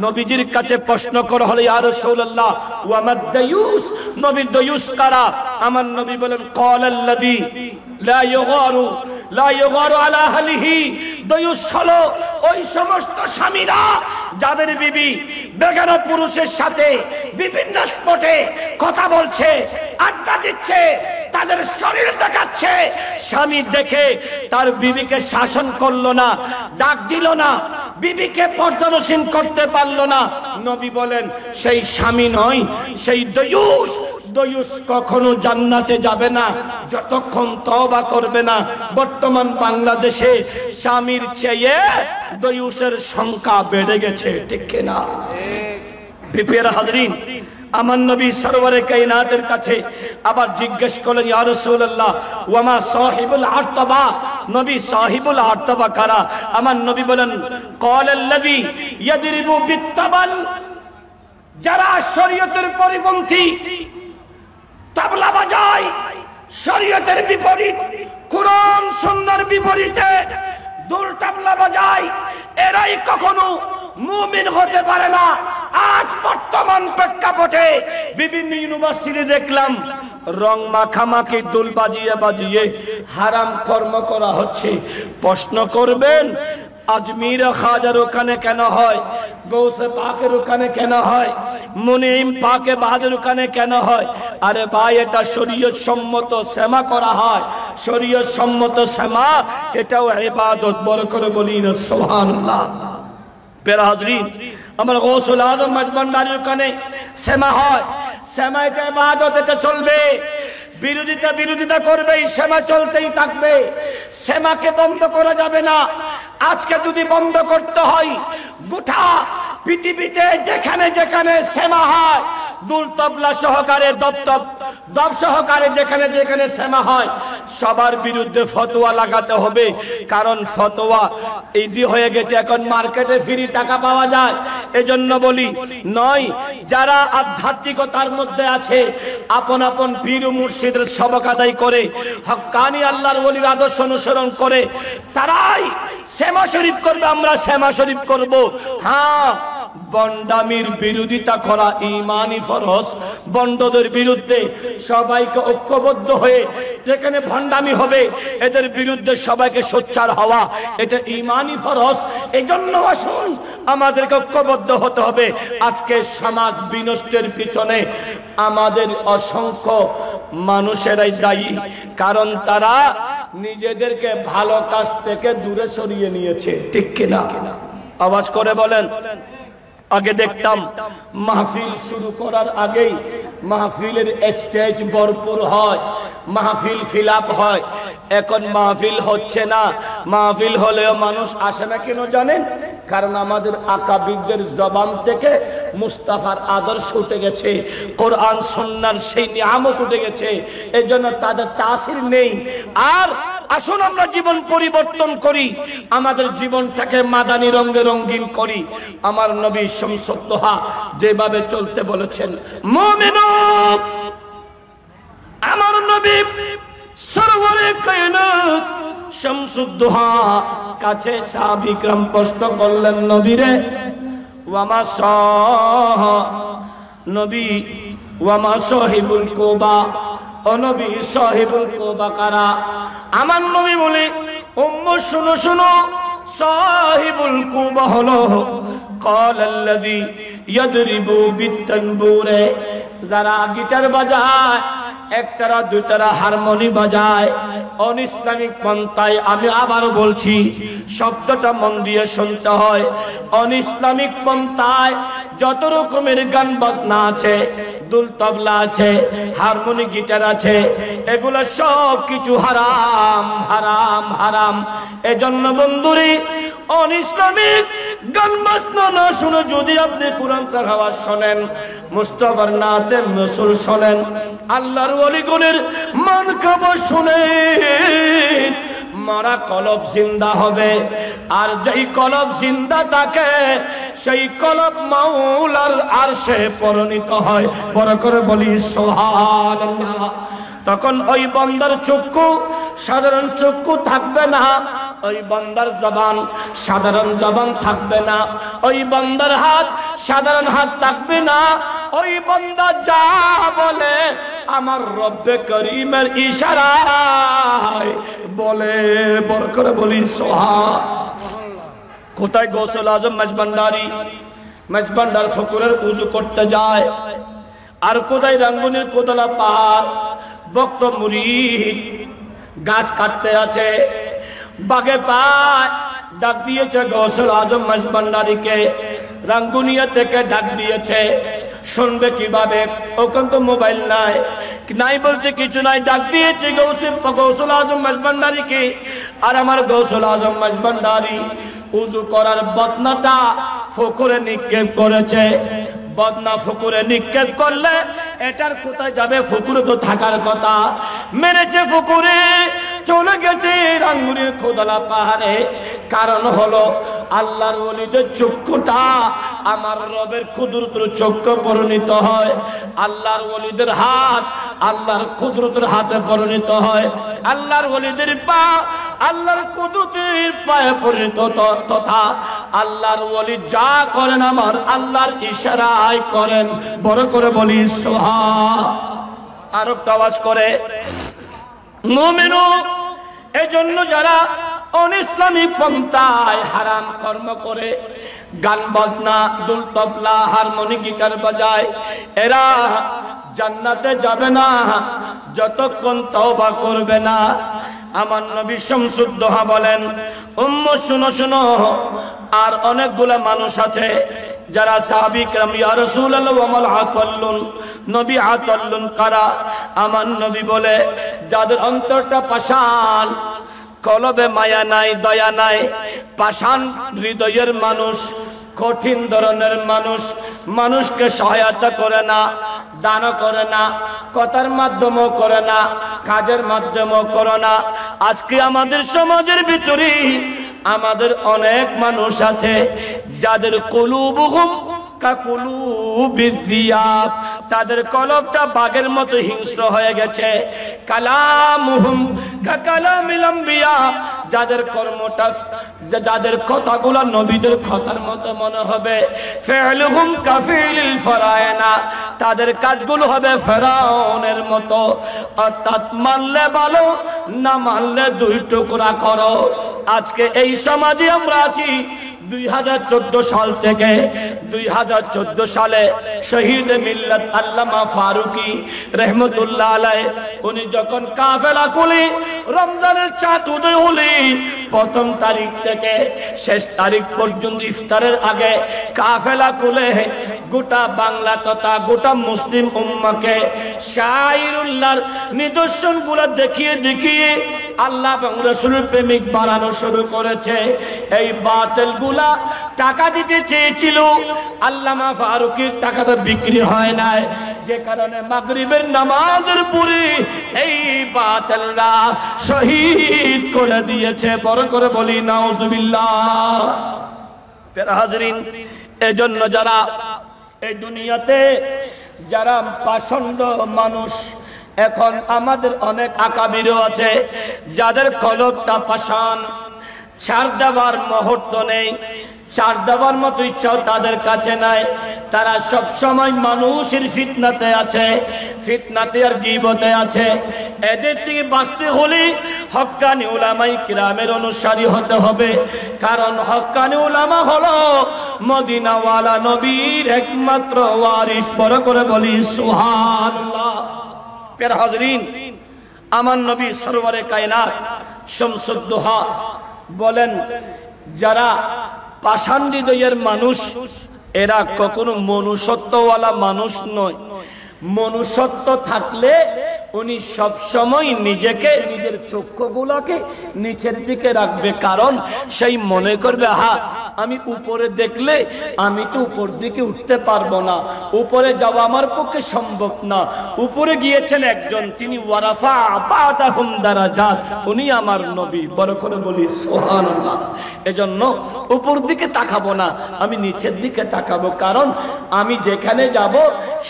নবীজির কাছে প্রশ্ন করা হলো, ইয়া রাসূলুল্লাহ, ওয়া মাদ-দায়ুস, নবী দায়ুস কারা? আমার নবী বলেন, ক্বালাল্লাযী লা ইউগারু আলা আহলিহি। দায়ুস হলো ওই সমস্ত স্বামীরা যাদের বিবি বেগানা পুরুষের সাথে বিভিন্ন স্পটে কথা বলছে, আড্ডা দিচ্ছে, তাদের শরীর দেখাচ্ছে। স্বামী দেখে তার বিবিকে শাসন করলো না, ডাক দিল না, বিবিকে পর্দানসীন করতে পারলো না। নবী বলেন, সেই স্বামী নয়, সেই দায়ুস। দায়ুস কখনো জান্নাতে যাবে না যতক্ষণ তওবা করবে না। বর্তমান বাংলাদেশে স্বামীর চেয়ে দায়ুসের সংখ্যা বেড়ে গেছে, ঠিক কিনা? প্রিয় হাজরিন, আমার নবী সরওয়ারে কায়নাতের কাছে আবার জিজ্ঞেস করলেন, ইয়া রাসূলুল্লাহ, ওয়া মা সাহিবুল আরতাবা? নবী সাহিবুল আরতাবা কারা? আমার নবী বলেন, ক্বালাল্লাযী ইয়াদরিবু বিত্তাবাল, যারা শরীয়তের পরিপন্থী তাবলা বাজায়, শরীয়তের বিপরীত, কুরআন সুন্নাহর বিপরীতে দুল তাবলা বাজায়, এরাই কখনো মুমিন হতে পারে না। আজ বর্তমান প্রেক্ষাপটে বিভিন্ন ইউনিভার্সিটি দেখলাম রং মাখামাখি দুল বাজিয়ে বাজিয়ে হারাম কর্ম করা হচ্ছে। প্রশ্ন করবেন, আজমির খাজার ওখানে কেন হয়? গৌসে পাকের ওখানে কেন হয়? মুনিম পাকে বাহাদের ওখানে কেন হয়? আরে ভাই, এটা শরীয়ত সম্মত সেমা করা হয়। শরীয়ত সম্মত সেমা, এটাও ইবাদত। বড় করে বলি না সুবহানাল্লাহ। প্রিয় হাজরিন, আমার গৌসুল আজম মাজবান্ডারির ওখানে সেমা হয়। সেমা এটা ইবাদত, এটা চলবে। বিরোধিতা করবে, সেমা চলতেই থাকবে। সেমাকে বন্ধ করা যাবে না। আজকে যদি বন্ধ করতে হয়, গোটা পৃথিবীতে যেখানে যেখানে সেমা হয়, দুল তবলা সহকারে দব সহকারে যেখানে যেখানে সেমা হয়, সবার বিরুদ্ধে ফতোয়া লাগাতে হবে। কারণ ফতোয়া ইজি হয়ে গেছে, এখন মার্কেটে ফ্রি টাকা পাওয়া যায়। এজন্য বলি, নয় যারা আধ্যাত্মিকতার মধ্যে আছে, আপন আপন পীর ও মুর্শিদের সবক আদায় করে, হক্কানি আল্লাহর ওলির আদর্শ অনুসরণ করে, তারাই সেমা শরীফ করবে, আমরা সেমা শরীফ করব। হ্যাঁ, বন্ডামির বিরোধিতা করা ঈমানি ফরজ। বন্ডদের বিরুদ্ধে সবাইকে ঐক্যবদ্ধ হয়ে, যেখানে ভণ্ডামি হবে এদের বিরুদ্ধে সবাইকে সোচ্চার হওয়া, এটা ঈমানি ফরজ। এজন্য আসুন আমাদেরকে ঐক্যবদ্ধ হতে হবে। আজকে সমাজ বিনষ্টের পিছনে আমাদের অসংখ্য মানুষেরাই দায়ী। কারণ তারা নিজেদেরকে ভালো কাজ থেকে দূরে সরিয়ে নিয়েছে, ঠিক কিনা? আওয়াজ করে বলেন। আগে দেখতাম মাহফিল শুরু করার আগেই মাহফিলের স্টেজ ভরপুর হয়, মাহফিল ফিলাপ হয়। এখন মাহফিল হচ্ছে না। মাহফিল হলেও মানুষ আসে না কেন জানেন? কারণ আমাদের আকাবিরদের জবান থেকে মুস্তাফার আদর্শ উঠে গেছে, কোরআন সুন্নাহর সেই নিয়ামত উঠে গেছে। এজন্য তাদের তাসির নেই। আর আসুন আমরা জীবন পরিবর্তন করি, আমাদের জীবনটাকে মাদানী রঙে রঙিন করি। আমার নবী শামসুদ দুহা যেভাবে চলতে বলেছেন, মুমিনুন, আমার নবী সরওয়ারে কায়নাত শামসুদ দুহা কাছে সাহাবী کرام প্রশ্ন করলেন, নবী রে, ওয়ামা সাহ, নবী ওয়া মা সাহিবুল কুবা, ও নবী সাহিবুল কুবা কারা? আমার নবী বলে উম্মু শুনো শুনো, সাহিবুল কুবা হলো কালাল্লাযী ইয়াদরিবু বিত-তানবুরে, যারা গিটার বাজায়, একতারা দুইতারা হারমোনি বাজায় অনিসলামিক পন্থায়। আমি আবার বলছি, শব্দটা মন দিয়ে শুনতে হয়। অনিসলামিক পন্থায় যত রকমের গান বাজনা আছে, দুল তবলা আছে, হারমোনি গিটার আছে, এগুলো সব কিছু হারাম হারাম হারাম। এজন্য বন্ধুরি, অনিসলামিক গান বাজনা না শুনে যদি আপনি কোরআন তেলাওয়াত শোনেন, মুস্তাফার নাতে রাসূল শোনেন, আল্লাহর ওলিগণের মানকাবা শুনেন, মারা কলব জিন্দা হবে। আর যেই কলব জিন্দা থাকে, সেই কলব মাওলার আরশে পরিণত হয়। বড় করে বলি সুবহানাল্লাহ। তখন ওই বান্দার চক্ষু সাধারণ চক্ষু থাকবে না, ওই বান্দার জবান সাধারণ জবান থাকবে না, ওই বান্দার হাত সাধারণ হাত থাকবে না। ওই বান্দা যা বলে আমার রব্বে করিমের ইশারায় বলে। বড় করে বলি সুবহানাল্লাহ। কোথায় গৌসুল আজম মেজবান্ডারি, মেজবান্ডার ফকুরের উযু করতে যায়। আর কোথায় রাঙ্গুনির কোতলা পাহাড়, ভক্ত মুরিদ গাছ কাটতে আছে, বাগে পায় ডাক দিয়েছে গৌসুল আজম মেজবান্ডারিকে, রাঙ্গুনিয়া থেকে ডাক দিয়েছে। শুনবে কিভাবে? ওখান তো মোবাইল নাই, নাই বলতে কিছু নাই। ডাক দিয়েছে গৌসুল আজম মেজবান্ডারিকে। আর আমার গৌসুল আজম মেজবান্ডারি উযু করার বদনাটা ফকুরে নিক্ষেপ করেছে। বদনা ফুকুরে নিক্ষেপ করলে এটার কোথায় যাবে? ফুকুরে তো থাকার কথা। মেরেছে ফুকুরে, চলে গেছে রাঙ্গুনির খোদলা পাহাড়ে। কারণ হলো আল্লাহর ওলিদের চক্ষুটা আমার রবের কুদরতের চক্ষু পরিণত হয়। আল্লাহর ওলিদের হাত আল্লাহর কুদরতের হাতে পরিণত হয়। আল্লাহর ওলিদের পা আল্লাহর কুদরতের পায়ে পরিণত, তথা আল্লাহর ওলি যা করেন আমার আল্লাহর ইশারায় করেন। বড় করে বলি সুবহান। আর একটা আওয়াজ করে মুমিনু। এজন্য যারা অনিসলামিক পন্থায় হারাম কর্ম করে, গান বাজনা দুল তবলা হারমোনি গিটার বাজায়, এরা জান্নাতে যাবে না যতক্ষণ তওবা করবে না। আমার নবী শামসুদ্দোহা বলেন, উম্মু শুনো শুনো। আর অনেকগুলো মানুষ আছে যারা সাহাবী کرام ইয়া রাসূলুল্লাহ ওয়া মাল আতাল্লুন, নবী আতাল্লুন কারা? আমার নবী বলে, যাদের অন্তরটা পাষাণ, কলবে মায়া নাই, দয়া নাই, পাষাণ হৃদয়ের মানুষ, কঠিন ধরনের মানুষ, মানুষকে সহায়তা করে না, দান করে না, কথার মাধ্যমেও করে না, কাজের মাধ্যমেও করে না। আজকে আমাদের সমাজের ভিতরে আমাদের অনেক মানুষ আছে যাদের কুলুবুহুম কাকুলুবিয যিয়াব, তাদের কলবটা বাঘের মতো হিংস্র হয়ে গেছে। কালামুহুম কাকালামিল আম্বিয়া, যাদের কর্মটা, যাদের কথাগুলো নবীদের কথার মতো মনে হবে। ফি'লুহুম কাফিলিল ফারায়না, তাদের কাজগুলো হবে ফেরাউনের মতো। অর্থাৎ মানলে ভালো, না মানলে দুই টুকরা করো। আজকে এই সমাজে আমরা আছি। 2014 সাল থেকে 2014 সালে শহীদ মিল্লাত আল্লামা ফারুকি রহমতুল্লাহ আলাইহি, উনি যখন কাফেলা খুলি, রমজানের চাঁদ উদয় হলি প্রথম তারিখ থেকে শেষ তারিখ পর্যন্ত ইফতারের আগে কাফেলা খুলে গোটা বাংলা তথা গোটা মুসলিম উম্মাকে শাইরুল্লাহর নিদর্শনগুলো দেখিয়ে দেখিয়ে আল্লাহ এবং রাসূলের প্রেমিক বানানো শুরু করেছে। এই বাতিলগুলা টাকা দিতে চেয়েছিল, আল্লামা ফারুকির টাকা তো বিক্রি হয় নাই, যে কারণে মাগরিবের নামাজের পরে এই বাতিলরা শহীদ করে দিয়েছে। বড় করে বলি নাউজুবিল্লাহ। প্রিয় হাজরিন, এজন্য যারা এই দুনিয়াতে যারা পাষণ্ড মানুষ, এখন আমাদের অনেক আকাবিরও আছে যাদের কলবটা পাষাণ, ছাড় দেওয়ার মুহূর্ত নেই, ছাড় দেওয়ার মতো ইচ্ছাও তাদের কাছে নাই। তারা সব সময় মানুষের ফিতনাতে আছে, ফিতনাতে আর গীবতে আছে। এদের থেকে বাঁচতে হলে হক্কানি উলামায়ে কিরামের অনুসারী হতে হবে, কারণ হক্কানি উলামা হলো মদিনাওয়ালা নবীর একমাত্র ওয়ারিস। বড় করে বলি সুবহানাল্লাহ। প্যারা হাজরিন, আমার নবী সরওয়ারে কায়নাত শামসুদ্দোহা বলেন, যারা পাষাণ হৃদয়ের মানুষ এরা কখনো মনুষ্যত্বওয়ালা মানুষ নয়। মনুষ্যত্ব থাকলে উনি সব সময় নিজেকে, নিজের চক্ষুগুলোকে নিচের দিকে রাখবে, কারণ সেই মনে করবে হা আমি উপরে দেখলে আমি তো উপর দিকে উঠতে পারবো না, উপরে যাওয়া আমার পক্ষে সম্ভব না। উপরে গিয়েছেন একজন, তিনি ওয়ারাফা বাদাহুম দারাজাত, উনি আমার নবী। বড় করে বলি সুবহানাল্লাহ। এজন্য উপর দিকে তাকাবো না, আমি নিচের দিকে তাকাবো, কারণ আমি যেখানে যাব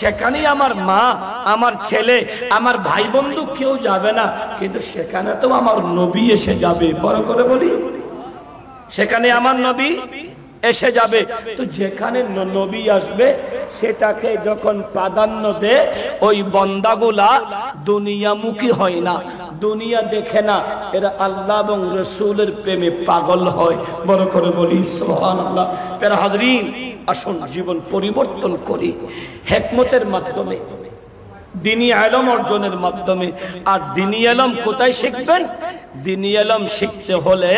সেখানেই আমার মা, আমার ছেলে, আমার ভাই বন্ধু কেউ যাবে না, কিন্তু সেখানে তো আমার নবী এসে যাবে। বড় করে বলি, সেখানে আমার নবী এসে যাবে। তো যেখানে নবী আসবে সেটাকে যখন প্রাধান্য দেয়, ওই বান্দাগুলা দুনিয়ামুখী হয় না, দুনিয়া দেখে না, এরা আল্লাহ এবং রাসূলের প্রেমে পাগল হয়। বড় করে বলি সুবহানাল্লাহ। প্যারা হাজরিন, আসুন জীবন পরিবর্তন করি হিকমতের মাধ্যমে, দ্বীনি ইলম অর্জনের মাধ্যমে। আর দ্বীনি ইলম কোথায় শিখবেন? দ্বীনি ইলম শিখতে হলে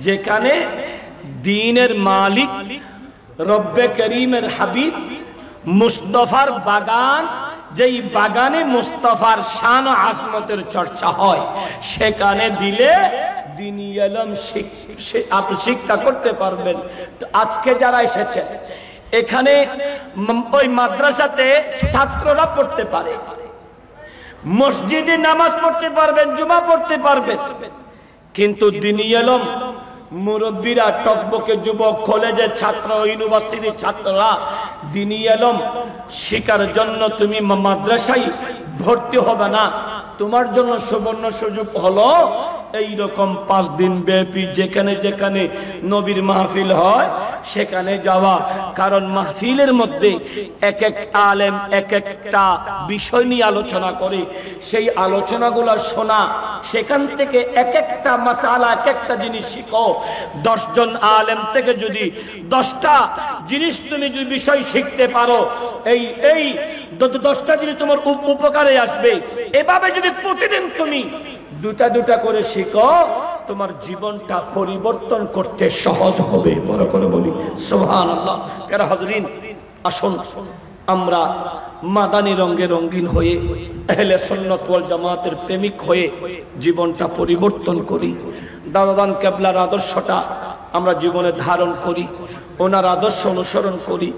যেখানে দ্বীনের মালিক রব্বে করিমের হাবিব মুস্তাফার বাগান, যেই বাগানে মুস্তাফার শান ও আজমতের চর্চা হয়, সেখানে দিলে দ্বীনি ইলম আপনি শিক্ষা করতে পারবেন। তো আজকে যারা এসেছে এখানে ওই মাদ্রাসাতে ছাত্ররা পড়তে পারে, মসজিদে নামাজ পড়তে পারবেন, জুমা পড়তে পারবেন, কিন্তু দ্বীনি ইলম মুরব্বীরা, টকবকে যুবক, কলেজের ছাত্র, ইউনিভার্সিটির ছাত্ররা দ্বীনি ইলম শিখার জন্য তুমি মাদ্রাসায় ভর্তি হবে না। তোমার জন্য সুবর্ণ সুযোগ হলো এইরকম 5 দিন ব্যাপী যেখানে যেখানে নবীর মাহফিল হয় সেখানে যাওয়া। কারণ মাহফিলের মধ্যে এক এক আলেম এক একটা বিষয় নিয়ে আলোচনা করে, সেই আলোচনাগুলো শোনা, সেখান থেকে এক একটা মাসালা, এক একটা জিনিস শিখো। 10 জন আলেম থেকে যদি 10টা জিনিস তুমি যদি বিষয় শিখতে পারো, এই 10টা জিনিস তোমার উপকারে আসবে। এভাবে যদি প্রতিদিন তুমি দুটা করে শিখো, তোমার জীবনটা পরিবর্তন করতে সহজ হবে। বড় করে বলি সুবহানাল্লাহ। প্যারা হাজরিন, আসুন আমরা মাদানী রঙে রঙিন হয়ে আহলে সুন্নাত ওয়াল জামাতের প্রেমিক হয়ে জীবনটা পরিবর্তন করি। দাদাদান কেবলার আদর্শটা আমরা জীবনে ধারণ করি, ওনার আদর্শ অনুসরণ করি।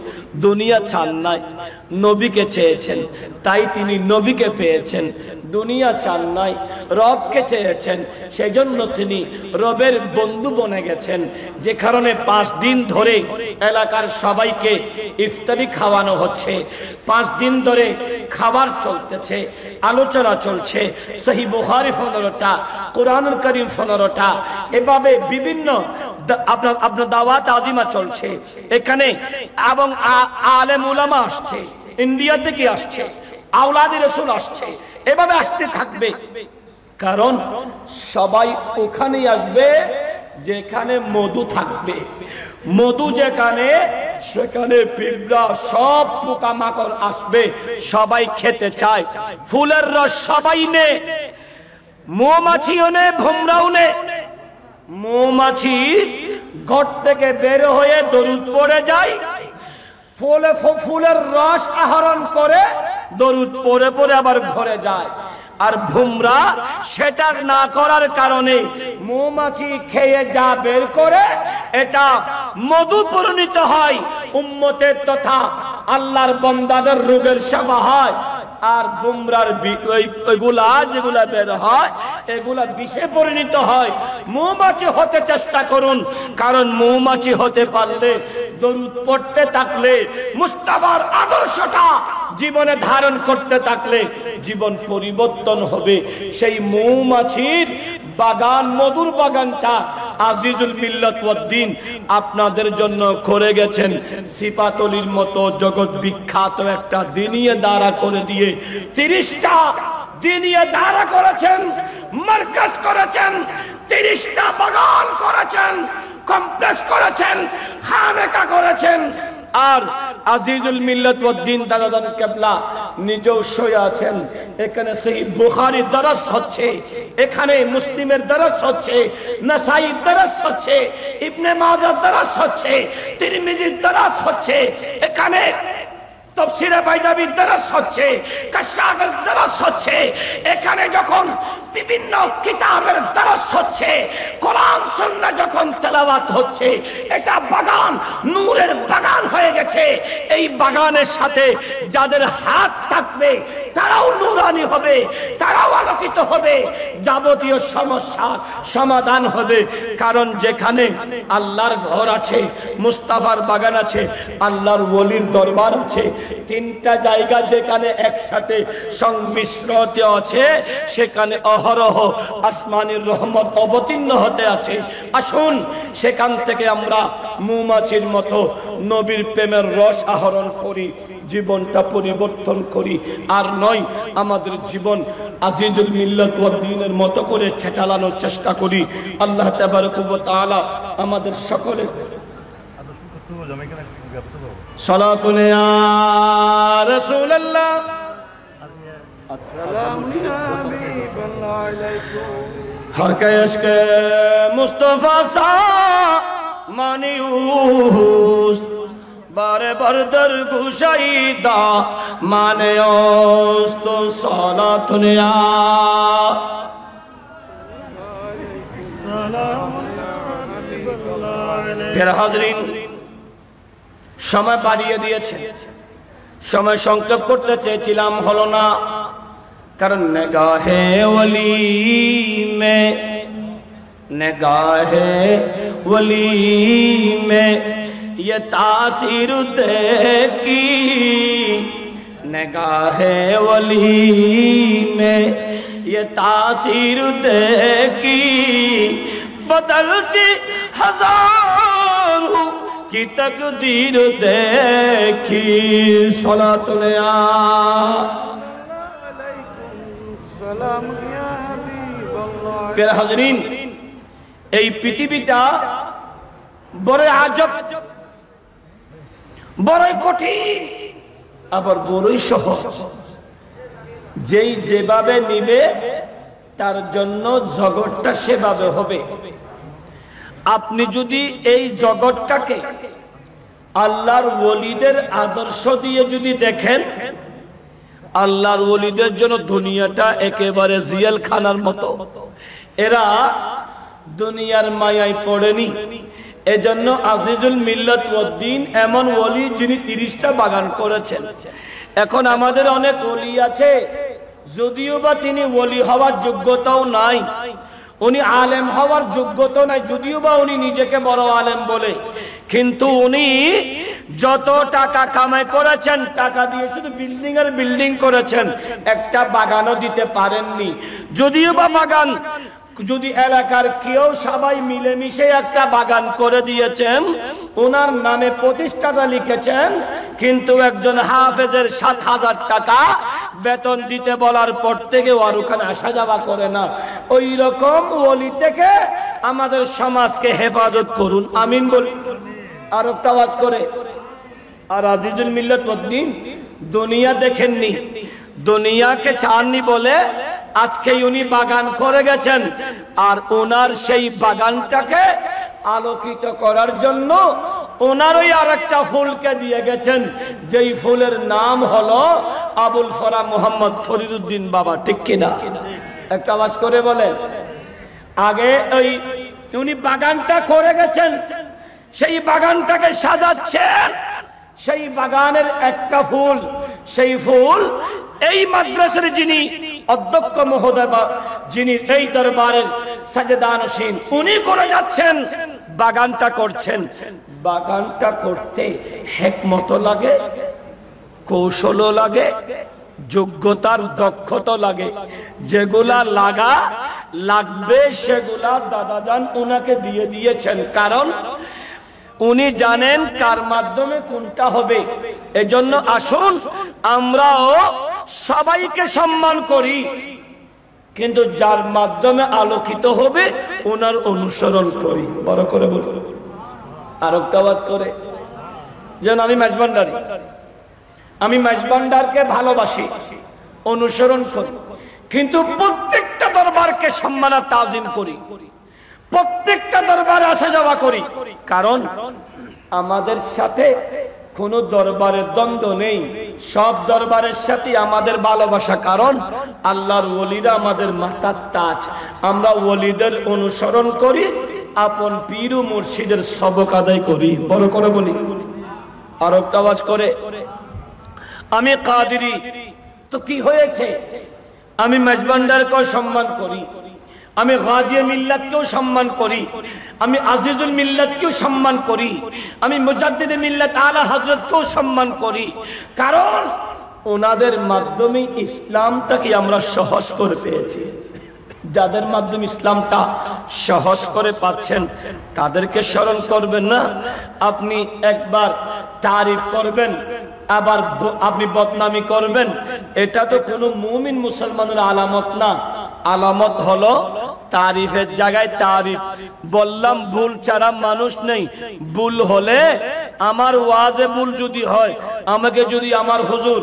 দুনিয়া চান নাই, নবীকে চেয়েছেন, তাই তিনি নবীকে পেয়েছেন। দুনিয়া চান নাই, রবকে চেয়েছেন, সেই জন্য তিনি রবের বন্ধু বনে গেছেন। যে কারণে 5 দিন ধরে এলাকার সবাইকে ইফতারি খাওয়ানো হচ্ছে, 5 দিন ধরে খাবার চলতেছে, আলোচনা চলছে। সহিহ বুখারী 15টা, কোরআনুল কারীম 15টা, এভাবে বিভিন্ন আপনার দাওয়াত আজিমা চলছে এখানে। এবং আলেম উলামা আসছে, ইন্ডিয়া থেকে আসছে, আওলাদে রাসূল আসছে, এভাবে আসতে থাকবে। কারণ সবাই ওখানেই আসবে যেখানে মধু থাকবে। মধু যেখানে, সেখানে পিঁপড়া, সব পোকামাকড় আসবে, সবাই খেতে চায়। ফুলের রস সবাই নে, মৌমাছিও নে, ভোমরাও নে। মৌমাছি ঘর থেকে বের হয়ে দরুদ পড়ে যায়, ফুলের রস আহরণ করে দরুদ পড়ে পড়ে আবার ঘরে যায়। আর ভোমরা সেটা না করার কারণে মৌমাছি খেয়ে যা বের করে এটা মধু পরিণত হয়, উম্মতের তথা আল্লাহর বান্দাদের রোগের সেবা হয়। আর বুমরার ওইগুলা যেগুলা বের হয় এগুলা বিষে পরিণত হয়। মৌমাছি হতে চেষ্টা করুন, কারণ মৌমাছি হতে পারলে, দরুদ পড়তে থাকলে, মুস্তাফার আদর্শটা জীবনে ধারণ করতে থাকলে জীবন পরিবর্তন হবে। সেই মৌমাছির বাগান, মধুর বাগানটা আজিজুল মিল্লাত ওয়াদ দ্বীন আপনাদের জন্য করে গেছেন। সিপাতলির মতো জগৎ বিখ্যাত একটা দিনিয়ে দাঁড়া করে দিয়ে 30টা দিনিয়ে দাঁড়া করেছেন, মার্কাজ করেছেন, 30টা বাগান করেছেন, কমপ্লেক্স করেছেন, খানেকা করেছেন। আর আজিজুল মিল্লাত ওয়াদ দ্বীন দাদাদান কেবলা নিজেও শুয়ে আছেন। এখানে সহিহ বুখারীর দরস হচ্ছে, এখানে মুসলিমের দরস হচ্ছে, নাসাঈর দরস হচ্ছে, ইবনে মাজাহর দরস হচ্ছে, তিরমিজির দরস হচ্ছে, এখানে তাফসীরে বাইদাবীর দরস হচ্ছে, কাশাফের দরস হচ্ছে। এখানে যখন বিভিন্ন কিতাবের দরস হচ্ছে, কোরআন সুন্নাহ যখন তেলাওয়াত হচ্ছে, এটা বাগান, নূরের বাগান হয়ে গেছে। এই বাগানের সাথে যাদের হাত থাকবে তারাও নূরানি হবে, তারাও আলোকিত হবে, যাবতীয় সমস্যার সমাধান হবে। কারণ যেখানে আল্লাহর ঘর আছে, মুস্তাফার বাগান আছে, আল্লাহর ওলির দরবার আছে, 3টা জায়গা যেখানে একসাথে সংমিশ্রিত আছে, সেখানে অহরহ আসমানের রহমত অবতীর্ণ হতে আছে। আসুন সেখান থেকে আমরা মৌমাছির মতো নবীর প্রেমের রস আহরণ করি, জীবনটা পরিবর্তন করি। আর নয় আমাদের জীবন আজিজুল মিল্লাত ওয়াদ দ্বীনের মতো করে চালানোর চেষ্টা করি। আল্লাহ তাবারক ওয়া তাআলা আমাদের সকলে সালাতুন ইয়া রাসূলুল্লাহ আসসালামু আলাইকুম হর কে ইশকে মুস্তাফা সা মানিউস বারে বরদর গুশাইদা মানে ওস্ত সালাতুন ইয়া প্যারা হাজরিন, সময় বাড়িয়ে দিয়েছে, সময় সংক্ষেপ করতে চেয়েছিলাম, হলো না। কারণ নিগাহে ওলি মে, निगाहे वली में ये तासीर देखी, निगाहे वली में ये तासीर देखी, बदलती हजारों की तकदीर देखी। सलातुल या प्यारे हाज़रीन, এই পৃথিবীটা বড় আজব, বড় কঠিন, আবার বড়ই সহজ। যেই যেভাবে নিবে তার জন্য জগৎটা সেভাবে হবে। আপনি যদি এই জগৎটাকে আল্লাহর ওলিদের আদর্শ দিয়ে যদি দেখেন, আল্লাহর ওলিদের জন্য দুনিয়াটা একেবারে জিয়ালখানার মতো। এরা দুনিয়ার মায়ায় পড়েনি, এজন্য আজিজুল মিল্লাত ওয়াদ দ্বীন এমন ওলি যিনি 30টা বাগান করেছেন। এখন আমাদের অনেক ওলি আছে, যদিও বা তিনি ওলি হওয়ার যোগ্যতাও নাই, উনি আলেম হওয়ার যোগ্যতাও নাই, যদিও বা উনি নিজেকে বড় আলেম বলে, কিন্তু উনি যত টাকা কামাই করেছেন, টাকা দিয়ে শুধু বিল্ডিং আর বিল্ডিং করেছেন, একটা বাগানও দিতে পারেননি। যদিও বা বাগান যদি এলাকার কেউ সবাই মিলেমিশে একটা বাগান করে দিয়েছেন, ওনার নামে প্রতিষ্ঠাতা লিখেছেন, কিন্তু একজন হাফেজের 7,000 টাকা বেতন দিতে বলার পর থেকে আর ওখানে আসা যাওয়া করে না। ওই রকম ওলি থেকে আমাদের সমাজকে হেফাজত করুন, আমিন বলি। আর একটা আওয়াজ করে। আর আজিজুল মিল্লাত ওয়াদ দ্বীন দুনিয়া দেখেননি, দুনিয়াকে চাননি বলে আজকে উনি বাগান করে গেছেন। আর ওনার সেই বাগানটাকে আলোকিত করার জন্য ওনার ওই আরেকটা ফুলকে দিয়ে গেছেন, যেই ফুলের নাম হলো আবুল ফরা মোহাম্মদ ফরিদউদ্দিন বাবা। ঠিক কিনা? একটা আওয়াজ করে বলে। আগে ওই উনি বাগানটা করে গেছেন, সেই বাগানটাকে সাজাচ্ছেন, সেই বাগানের একটা ফুল সেই ফুল এই মাদ্রাসার যিনি অধ্যক্ষ মহোদয় বা যিনি এই দরবারের সাজেদানশীন, উনি করে যাচ্ছেন, বাগানটা করছেন। বাগানটা করতে হিকমত লাগে, কৌশল লাগে, যোগ্যতার দক্ষতা লাগে। যেগুলা লাগবে সেগুলা দাদাজান উনাকে দিয়ে দিয়েছেন, কারণ উনি জানেন কার মাধ্যমে কোনটা হবে। এজন্য আসুন আমরাও সবাইকে সম্মান করি, কিন্তু যার মাধ্যমে আলোকিত হবে ওনার অনুসরণ করি। বড় করে বলুন, আর একটা আওয়াজ করে। যেন আমি মেজবান্ডারি, আমি মেজবান্ডারকে ভালোবাসি, অনুসরণ করি, কিন্তু প্রত্যেকটা দরবারকে সম্মান আর তাজিম করি, প্রত্যেকটা দরবারে আসা যাওয়া করি। কারণ আমাদের সাথে কোন দরবারের দ্বন্দ্ব নেই, সব দরবারের সাথে আমাদের ভালোবাসা। কারণ আল্লাহর ওলিরা আমাদের মাথার তাজ, আমরা ওলিদের অনুসরণ করি, আপন পীর ও মুর্শিদের সবক আদায় করি। বড় করে বলি, আর একটা আওয়াজ করে। আমি কাদেরি, তো কি হয়েছে? আমি মেজবান্ডারকেও সম্মান করি, আমি গাজিয়ে মিল্লাতকেও সম্মান করি, আমি আজিজুল মিল্লাতকেও সম্মান করি, আমি মুজাদ্দিদে মিল্লাত আলা হযরতকেও সম্মান করি। কারণ ওনাদের মাধ্যমে ইসলামটাকে আমরা সহজ করে পেয়েছি। যাদের মাধ্যমে ইসলামটা সহজ করে পাচ্ছেন তাদেরকে স্মরণ করবেন না। আপনি একবার তারিফ করবেন, আবার আপনি বদনামি করবেন, এটা তো কোনো মুমিন মুসলমানের আলামত না। আলামত হলো তারিফের জায়গায় তারিফ। বললাম ভুল ছাড়া মানুষ নেই। ভুল হলে আমার ওয়াজে ভুল যদি হয়, আমাকে যদি আমার হুজুর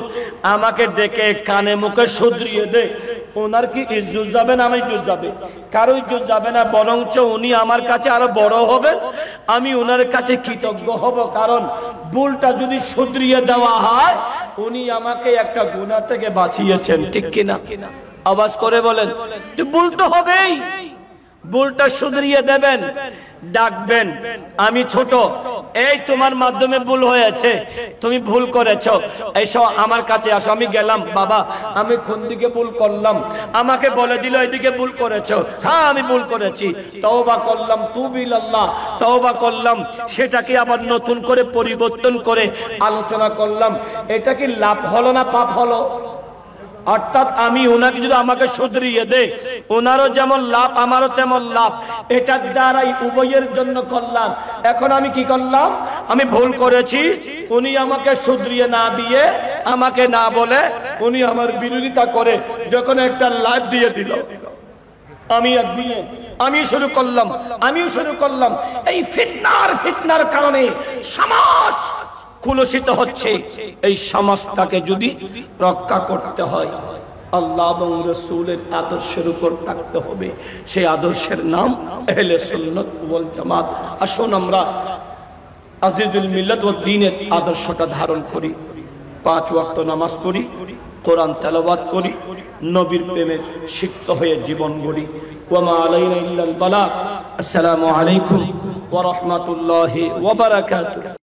আমাকে ডেকে কানে মুখে শুধরিয়ে দেয়, ওনার কি ইজ্জত যাবে না? আমার ইজ্জত যাবে? কারো ইজ্জত যাবে না, বরঞ্চ উনি আমার কাছে আরো বড় হবেন, আমি ওনার কাছে কৃতজ্ঞ হব। কারণ ভুলটা যদি শুধরিয়ে দেওয়া হয়, উনি আমাকে একটা গুনাহ থেকে বাঁচিয়েছেন, ঠিক কিনা? আওয়াজ করে বলেন। তো ভুল তো হবেই, ভুলটা শুধরিয়ে দেবেন, ডাকবেন, আমি ছোট, এই তোমার মাধ্যমে ভুল হয়েছে, তুমি ভুল করেছো, এসো আমার কাছে আসো। আমি গেলাম, বাবা আমি কোন দিকে ভুল করলাম, আমাকে বলে দিল এইদিকে ভুল করেছো। হ্যাঁ আমি ভুল করেছি, তওবা করলাম, তুবিল্লাহ, তওবা করলাম, সেটাকে আবার নতুন করে পরিবর্তন করে আলোচনা করলাম। এটা কি লাভ হলো না পাপ হলো? অর্থাৎ আমি ওনাকে যদি আমাকে শুধরিয়ে দেয়, ওনারও যেমন লাভ আমারও তেমন লাভ, এটার দ্বারাই উভয়ের জন্য কল্যাণ। এখন আমি কি করলাম? আমি ভুল করেছি, উনি আমাকে শুধরিয়ে না দিয়ে, আমাকে না বলে উনি আমার বিরোধিতা করে যখন একটা লাভ দিয়ে দিল, আমি একদিনে আমিও শুরু করলাম। এই ফিতনার কারণে সমাজ কুলুষিত হচ্ছে। এই সমাজটাকে যদি রক্ষা করতে হয়, আল্লাহ এবং রাসূলের আদর্শের উপর থাকতে হবে। সেই আদর্শের নাম আহলে সুন্নাত ওয়াল জামাত। আসুন আমরা আজিজুল মিল্লাত ওয়াদ দ্বীনের আদর্শটা ধারণ করি, 5 ওয়াক্ত নামাজ পড়ি, কোরআন তেলাওয়াত করি, নবীর প্রেমে সিক্ত হয়ে জীবন গড়ি। ওয়া মা আলাইনা ইল্লাল বালাগ। আসসালামু আলাইকুম ওয়া রাহমাতুল্লাহি ওয়া বারাকাতুহু।